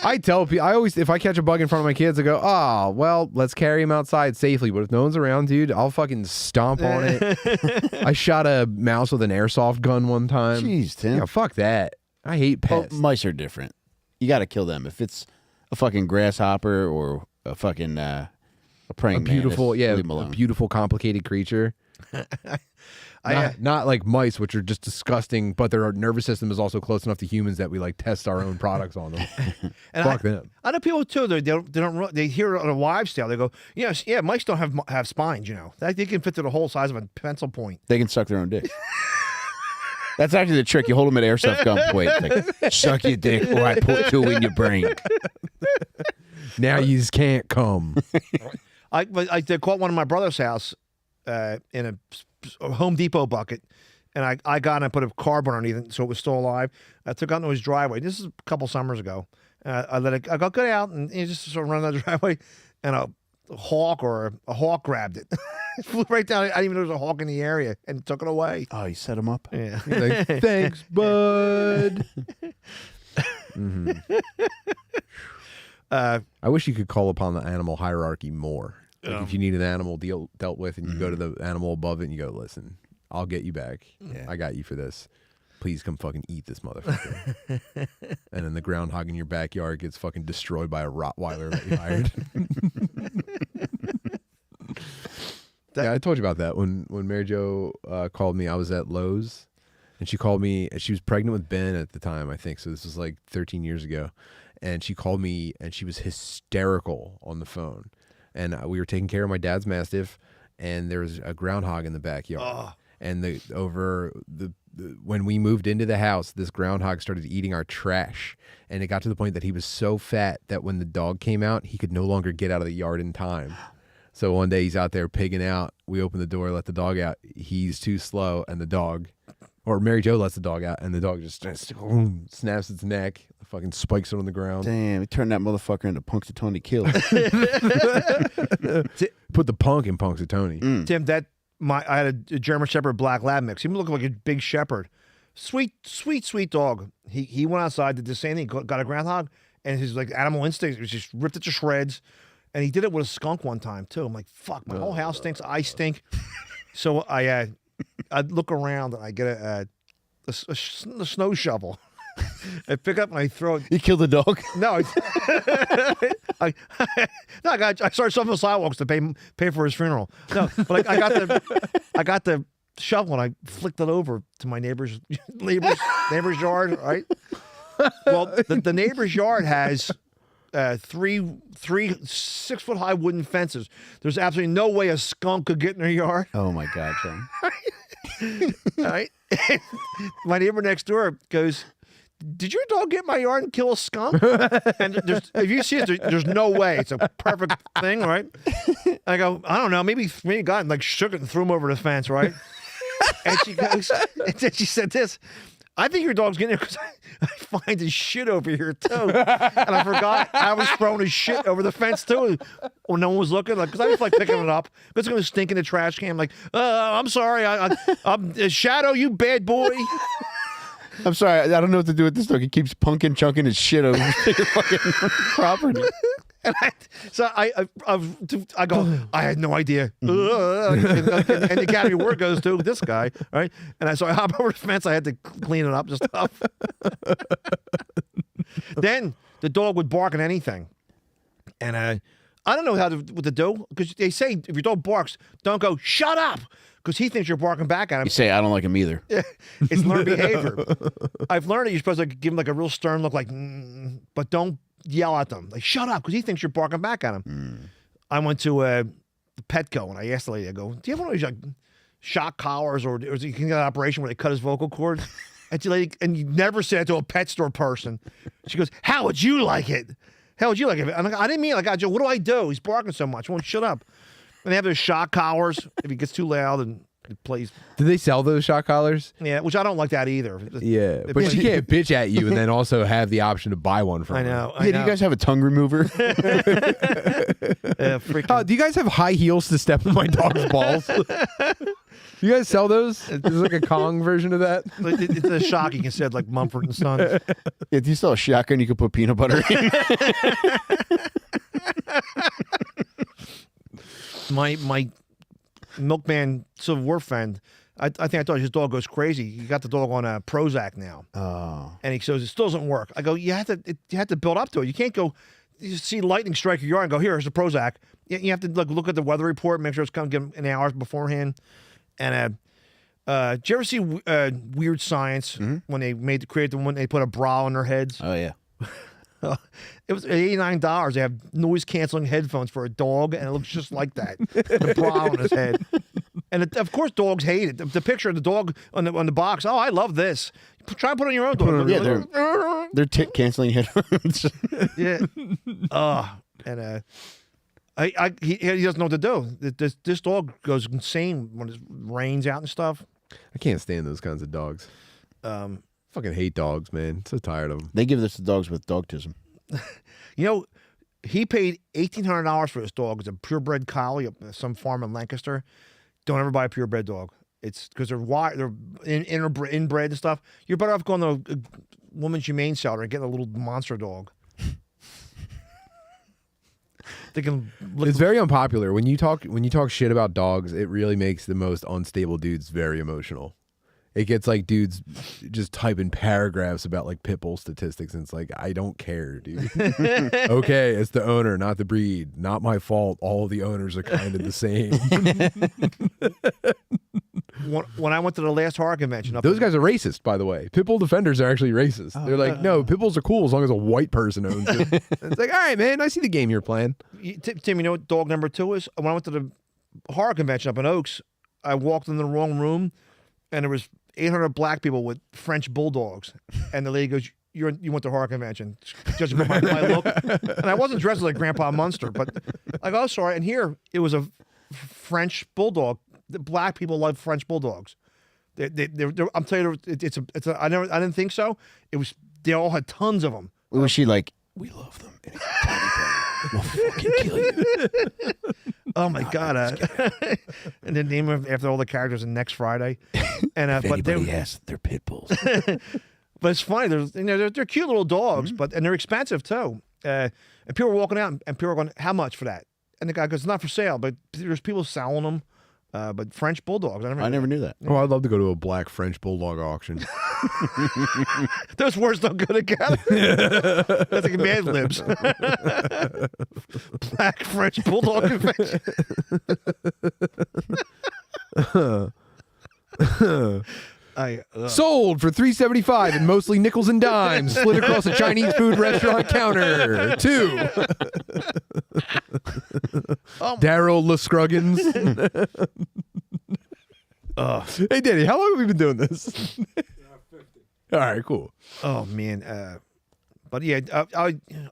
I tell people, I always, if I catch a bug in front of my kids, I go, oh, well, let's carry him outside safely. But if no one's around, dude, I'll fucking stomp on it. I shot a mouse with an airsoft gun one time. Jeez, Tim. Yeah, fuck that. I hate pests. Mice are different. You got to kill them. If it's a fucking grasshopper or a fucking a praying beautiful, mantis, leave 'em a alone. beautiful, complicated creature. Not like mice, which are just disgusting, but their nervous system is also close enough to humans that we like test our own products on them. And Fuck them. I know people too. They hear it on a wives' tale. They go, yes, yeah, mice don't have spines. You know, they can fit through the whole size of a pencil point. They can suck their own dick. That's actually the trick. You hold them at airsoft gunpoint. Like, suck your dick or I put two in your brain. Now you just can't come. I caught one in my brother's house in a Home Depot bucket, and I got and I put a carb underneath it so it was still alive. I took it out into his driveway. This is a couple summers ago. I let it. I got good out and just sort of run down the driveway, and a hawk grabbed it. It flew right down. I didn't even know there was a hawk in the area and took it away. Oh, you set him up? Yeah. He's like, thanks, bud. Mm-hmm. I wish you could call upon the animal hierarchy more. Like if you need an animal dealt with and you go to the animal above it and you go, listen, I'll get you back. Yeah. I got you for this. Please come fucking eat this motherfucker. And then the groundhog in your backyard gets fucking destroyed by a Rottweiler that you hired. Yeah, I told you about that. When Mary Jo called me, I was at Lowe's and she called me, and she was pregnant with Ben at the time, I think. So this was like 13 years ago. And she called me and she was hysterical on the phone. And we were taking care of my dad's Mastiff, and there was a groundhog in the backyard. Oh. And when we moved into the house, this groundhog started eating our trash. And it got to the point that he was so fat that when the dog came out, he could no longer get out of the yard in time. So one day he's out there pigging out. We open the door, let the dog out. He's too slow, and the dog, or Mary Jo lets the dog out, and the dog just snaps its neck, fucking spikes it on the ground. Damn, he turned that motherfucker into Punxsutawney Kill. Put the punk in Punxsutawney. Tim, I had a German Shepherd Black Lab mix. He looked like a big shepherd. Sweet dog. He went outside, did the same thing, got a groundhog, and his like animal instinct was just ripped it to shreds. And he did it with a skunk one time too. I'm like, fuck, my whole house stinks. I stink. So I look around and I get a snow shovel. I pick up and I throw it. You killed the dog? No, I started shoveling the sidewalks to pay for his funeral. No, but I got the shovel and I flicked it over to my neighbor's yard. Right. Well, the neighbor's yard has three 6-foot high wooden fences. There's absolutely no way a skunk could get in their yard. Oh my God, John. All right. My neighbor next door goes, did your dog get in my yard and kill a skunk? And if you see it, there's no way. It's a perfect thing, right? I go, I don't know. Maybe he got and like shook it and threw him over the fence, right? And she goes, and then she said this, I think your dog's getting there because I find his shit over here too. And I forgot I was throwing his shit over the fence too when no one was looking. Like, because I was like picking it up. But it's going to stink in the trash can. I'm like, I'm sorry. I'm Shadow, you bad boy. I'm sorry. I don't know what to do with this dog. He keeps chunking his shit over his fucking property. And I go, I had no idea. And the Academy Award goes to this guy, right? And so I hop over the fence. I had to clean it up and stuff. Then the dog would bark at anything. And I don't know what to do, because they say if your dog barks, don't go, shut up, because he thinks you're barking back at him. You say, I don't like him either. It's learned behavior. I've learned that you're supposed to give him like a real stern look, like, but don't yell at them. Like, shut up, because he thinks you're barking back at him. I went to Petco, and I asked the lady, I go, do you have one of these like shock collars, or you can get an operation where they cut his vocal cords? And the lady, and you never say that to a pet store person. She goes, how would you like it? How would you like it? And I didn't mean it. Like, what do I do? He's barking so much. He won't shut up. And they have those shock collars if he gets too loud. And It plays. Do they sell those shock collars? Yeah, which I don't like that either. Yeah, but she can't bitch at you and then also have the option to buy one from I her. know. Yeah, do you guys have a tongue remover? Freaking, Do you guys have high heels to step on my dog's balls? You guys sell those? There's like a Kong version of that. it's a shock you can say like Mumford and Sons. Yeah, do you sell a shotgun you could put peanut butter in? My milkman Civil War friend, I think I told you his dog goes crazy. He got the dog on a Prozac now. Oh. And he says it still doesn't work. I go, you have to build up to it. You can't go, you see lightning strike your yard and go, here's the Prozac. You have to look at the weather report, make sure it's coming, give an hours beforehand. And did you ever see Weird Science when they created the one they put a bra on their heads? Oh, yeah. It was $89. They have noise canceling headphones for a dog, and it looks just like that. The bra on his head, and of course, dogs hate it. The picture of the dog on the box. Oh, I love this. Try and put it on your own dog. Yeah, they're tick canceling headphones. Yeah. And he doesn't know what to do. This dog goes insane when it rains out and stuff. I can't stand those kinds of dogs. Fucking hate dogs, man. So tired of them. They give this to dogs with dogtism. You know, he paid $1,800 for this dog. It's a purebred collie at some farm in Lancaster. Don't ever buy a purebred dog. It's because they're inbred and stuff. You're better off going to a woman's humane shelter and getting a little monster dog. They can. It's very unpopular when you talk shit about dogs. It really makes the most unstable dudes very emotional. It gets like dudes just typing paragraphs about like pit bull statistics, and it's like, I don't care, dude. Okay, it's the owner, not the breed. Not my fault. All the owners are kind of the same. When I went to the last horror convention, those guys are racist, by the way. Pit bull defenders are actually racist. They're like, no, pit bulls are cool as long as a white person owns it. It's like, all right, man, I see the game you're playing. Tim, you know what dog number 2 is? When I went to the horror convention up in Oaks, I walked in the wrong room, and there was 800 black people with French bulldogs, and the lady goes, "You went to horror convention?" Judging by my look, and I wasn't dressed like Grandpa Munster, but I go, "Oh, sorry." And here it was a French bulldog. The black people love French bulldogs. I'm telling you, it's a. I didn't think so. It was. They all had tons of them. Was she like, we love them? And it's tiny brother. We'll fucking kill you. Oh my God! And then name them after all the characters in Next Friday. And If anybody asks, they're pit bulls. But it's funny. They're cute little dogs, and they're expensive too. And people are walking out, and people are going, "How much for that?" And the guy goes, "It's not for sale, but there's people selling them." But French bulldogs, I never knew that. Oh, I'd love to go to a black French bulldog auction. Those words don't go together. That's like Mad Libs. Black French bulldog convention. Sold for $3.75 and mostly nickels and dimes, slid across a Chinese food restaurant counter. 2. Daryl LeScruggins. Hey, Danny, how long have we been doing this? 50. All right, cool. Oh man, but yeah,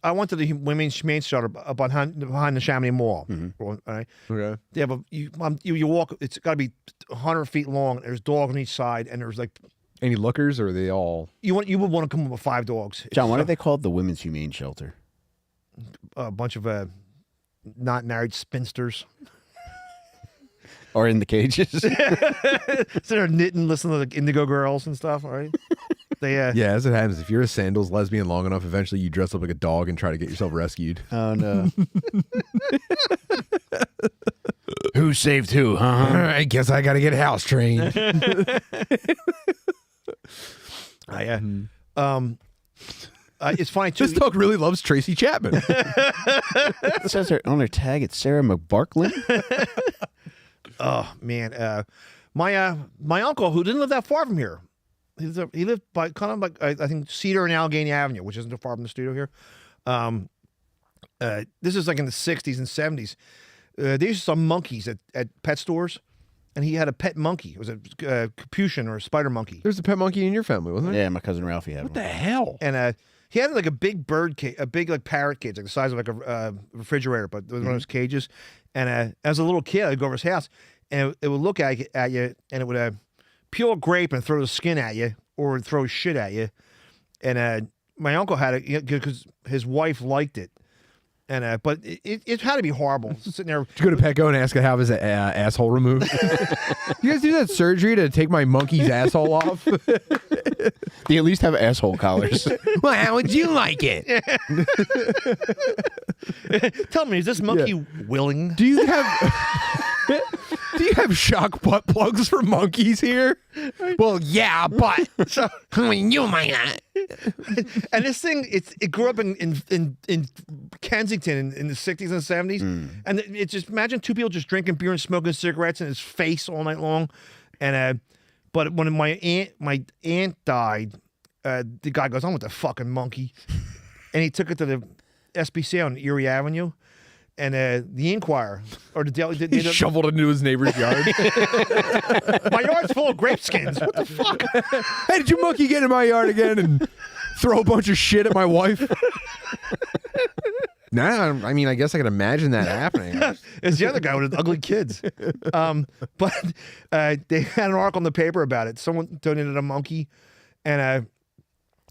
I went to the women's humane shelter behind the Chamonix Mall. All right. Okay. Yeah, but you walk. It's got to be 100 feet long. There's dogs on each side, and there's like Any lookers, or are they all? you would want to come up with 5 dogs. John, why are they called the Women's Humane Shelter? A bunch of not married spinsters. Or in the cages? So they're knitting, listening to the Indigo Girls and stuff. All right. They Yeah, as it happens, if you're a sandals lesbian long enough, eventually you dress up like a dog and try to get yourself rescued. Oh, no. Who saved who, huh? I guess I got to get house trained. It's funny too. This dog really loves Tracy Chapman. It says on her tag, it's Sarah McBarklin. Oh man, my uncle who didn't live that far from here. He lived by kind of like I think Cedar and Allegheny Avenue, which isn't too far from the studio here. This is like in the 60s and 70s. There used some monkeys at pet stores, and he had a pet monkey. It was a capuchin or a spider monkey. There's a pet monkey in your family, wasn't there? Yeah, my cousin Ralphie had What one. the hell? And he had like a big bird cage, a big like parrot cage, like the size of like a refrigerator, but it was one of those cages. And as a little kid, I'd go over his house, and it would look at you, and it would peel a grape and throw the skin at you, or throw shit at you. And my uncle had it because his wife liked it. And but it had to be horrible. Sitting there. Did you go to Petco and ask to have his asshole removed? You guys do that surgery to take my monkey's asshole off? They at least have asshole collars. Well, how would you like it? Tell me, is this monkey willing? Do you have shock butt plugs for monkeys here? Well, yeah, but you might not. And this thing, it grew up in Kensington in the 60s and 70s, and it's just imagine two people just drinking beer and smoking cigarettes in his face all night long. And but when my aunt died, the guy goes, "I'm with the fucking monkey," and he took it to the SPCA on Erie Avenue. And the Inquirer, or the Daily... He shoveled into his neighbor's yard. My yard's full of grape skins. What the fuck? Hey, did your monkey get in my yard again and throw a bunch of shit at my wife? Nah, I mean, I guess I can imagine that happening. It's the other guy with the ugly kids. But they had an article in the paper about it. Someone donated a monkey, and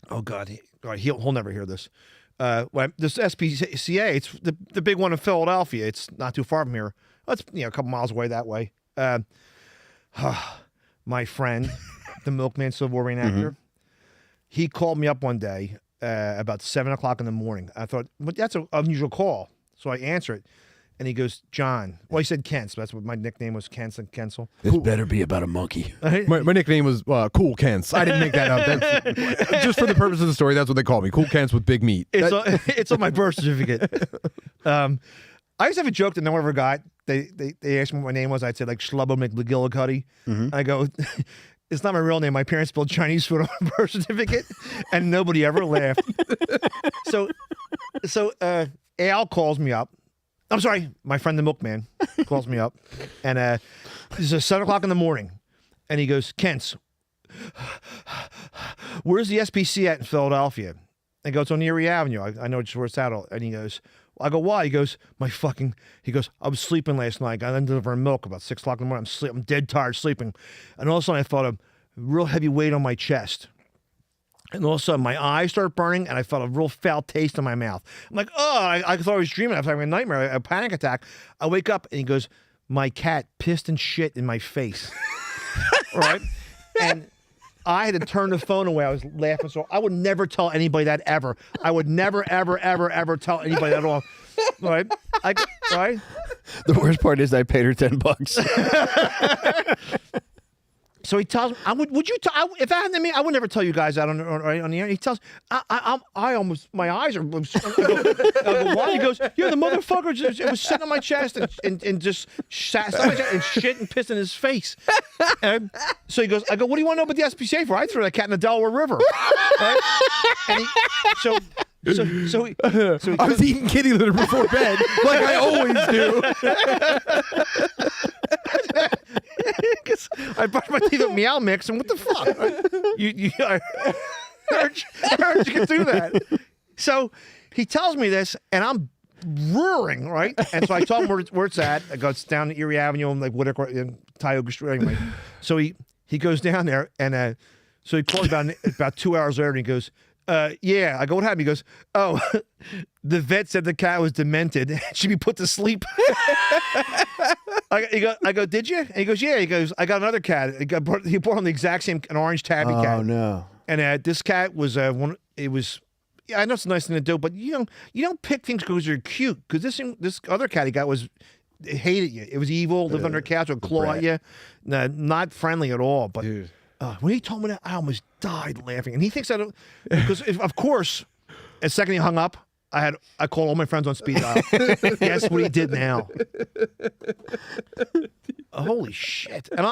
oh God, he'll never hear this. This SPCA, it's the big one in Philadelphia. It's not too far from here. It's a couple miles away that way. My friend, the milkman, Civil War reenactor, he called me up one day about 7 o'clock in the morning. I thought, well, that's an unusual call, so I answer it, and he goes, "John." Well, he said Kent, so that's what my nickname was, Kensil. This better be about a monkey. My nickname was Cool Kents. I didn't make that up. That's, just for the purpose of the story, that's what they call me. Cool Kents with big meat. It's on my birth certificate. I used to have a joke that no one ever got. They asked me what my name was. I'd say like Schlubbo McGillicuddy. I go, it's not my real name. My parents spelled Chinese food on my birth certificate, and nobody ever laughed. So Al calls me up. I'm sorry, my friend the milkman calls me up, and it's 7 o'clock in the morning, and he goes, "Kents, where's the SPC at in Philadelphia?" I go, "It's on Erie Avenue. I know just where it's at." And he goes, I go, "Why?" He goes, he goes, "I was sleeping last night. I got to deliver milk about 6 o'clock in the morning. I'm dead tired sleeping. And all of a sudden I felt a real heavy weight on my chest. And all of a sudden my eyes start burning and I felt a real foul taste in my mouth. I'm like, oh, I thought I was dreaming. I was having a nightmare, a panic attack. I wake up and he goes, "My cat pissed and shit in my face." Right? And I had to turn the phone away. I was laughing. So I would never tell anybody that ever. I would never, ever, ever, ever tell anybody that at all. Right? Right? The worst part is I paid her $10. So he tells me, would you tell, if that happened to me, I would never tell you guys that on the air. He tells, I almost, my eyes are, I go, why? He goes, "Yeah, the motherfucker it was sitting on my chest and just sat on my chest and shit and pissed in his face." So he goes, I go, "What do you want to know about the SPCA for? I threw that cat in the Delaware River." Right? And So I was eating kitty litter before bed, like I always do. Because I brushed my teeth with Meow Mix, and what the fuck? I heard you could do that. So he tells me this, and I'm roaring, right? And so I tell him where it's at. I go, "It's down Erie Avenue, and like Whitaker, and Tioga Street." Anyway, so he goes down there, and so he calls about 2 hours later, and he goes, "Yeah." I go, "What happened?" He goes, "Oh, the vet said the cat was demented. Should be put to sleep." I go, "Did you?" And he goes, "Yeah." He goes, "I got another cat." He brought on the exact same, an orange tabby cat. Oh no! And this cat was one. It was. Yeah, I know it's a nice thing to do, but you don't pick things because they're cute. Because this other cat he got it hated you. It was evil. Lived under a couch, would claw at you. Not friendly at all. But when he told me that, I almost died laughing. And he thinks that because of course, the second he hung up, I called all my friends on speed dial. Guess what he did now? Holy shit! And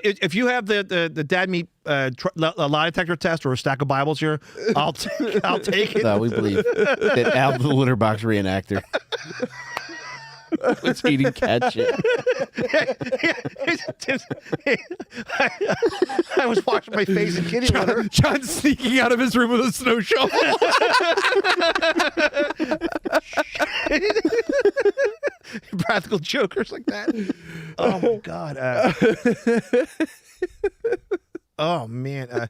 if you have the Dad Meat lie detector test or a stack of Bibles here, I'll take it. No, we believe that Al the litter box reenactor was eating cat shit. I was washing my face in kitty litter. John's sneaking out of his room with a snow shovel. Practical jokers like that. Oh my god. Oh man.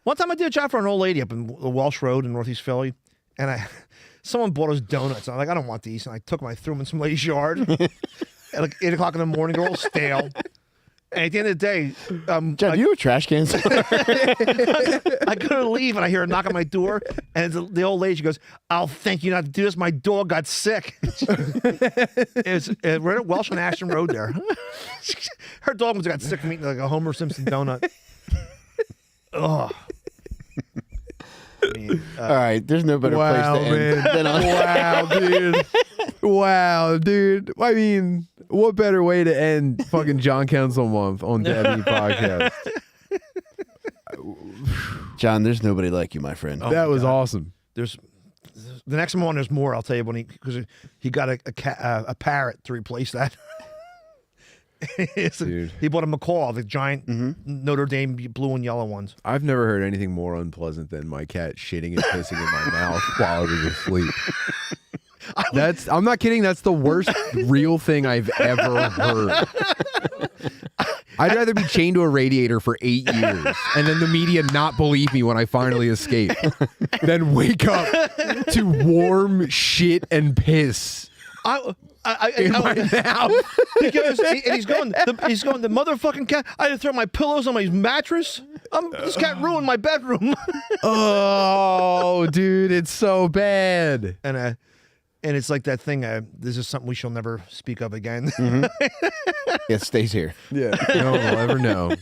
One time I did a job for an old lady up in the Welsh Road in Northeast Philly, and someone bought us donuts. I'm like, I don't want these, and I took them, I threw them in some lady's yard at like 8 o'clock in the morning. They're all stale. And at the end of the day, John, you a trash can? I go to leave and I hear a knock on my door, and the old lady, she goes, "I'll thank you not to do this. My dog got sick." We're at Welsh on Ashton Road there. Her dog got sick from eating like a Homer Simpson donut. Ugh. All right, there's no better place to end than on. Wow, dude. Wow, dude. I mean, what better way to end fucking John Kensil month on Debbie podcast? John, there's nobody like you, my friend. That was awesome. There's the next one. There's more. I'll tell you when because he got a parrot to replace that. Dude. He bought a macaw, the giant Notre Dame blue and yellow ones. I've never heard anything more unpleasant than my cat shitting and pissing in my mouth while I was asleep. I'm not kidding. That's the worst real thing I've ever heard. I'd rather be chained to a radiator for 8 years and then the media not believe me when I finally escape than wake up to warm shit and piss. In my mouth. Because he's going, the motherfucking cat. I had to throw my pillows on my mattress. This cat ruined my bedroom. Oh, dude, it's so bad. And it's like that thing. This is something we shall never speak of again. It stays here. Yeah, no one will ever know.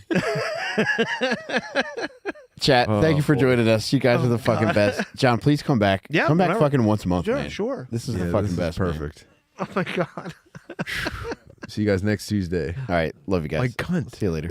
Chat, thank you for joining us. You guys are the fucking best. John, please come back. Yeah, come back whenever. fucking once a month, Sure, man. sure. This is the fucking best. Perfect. Oh my god. See you guys next Tuesday. All right, love you guys. My cunt. See you later.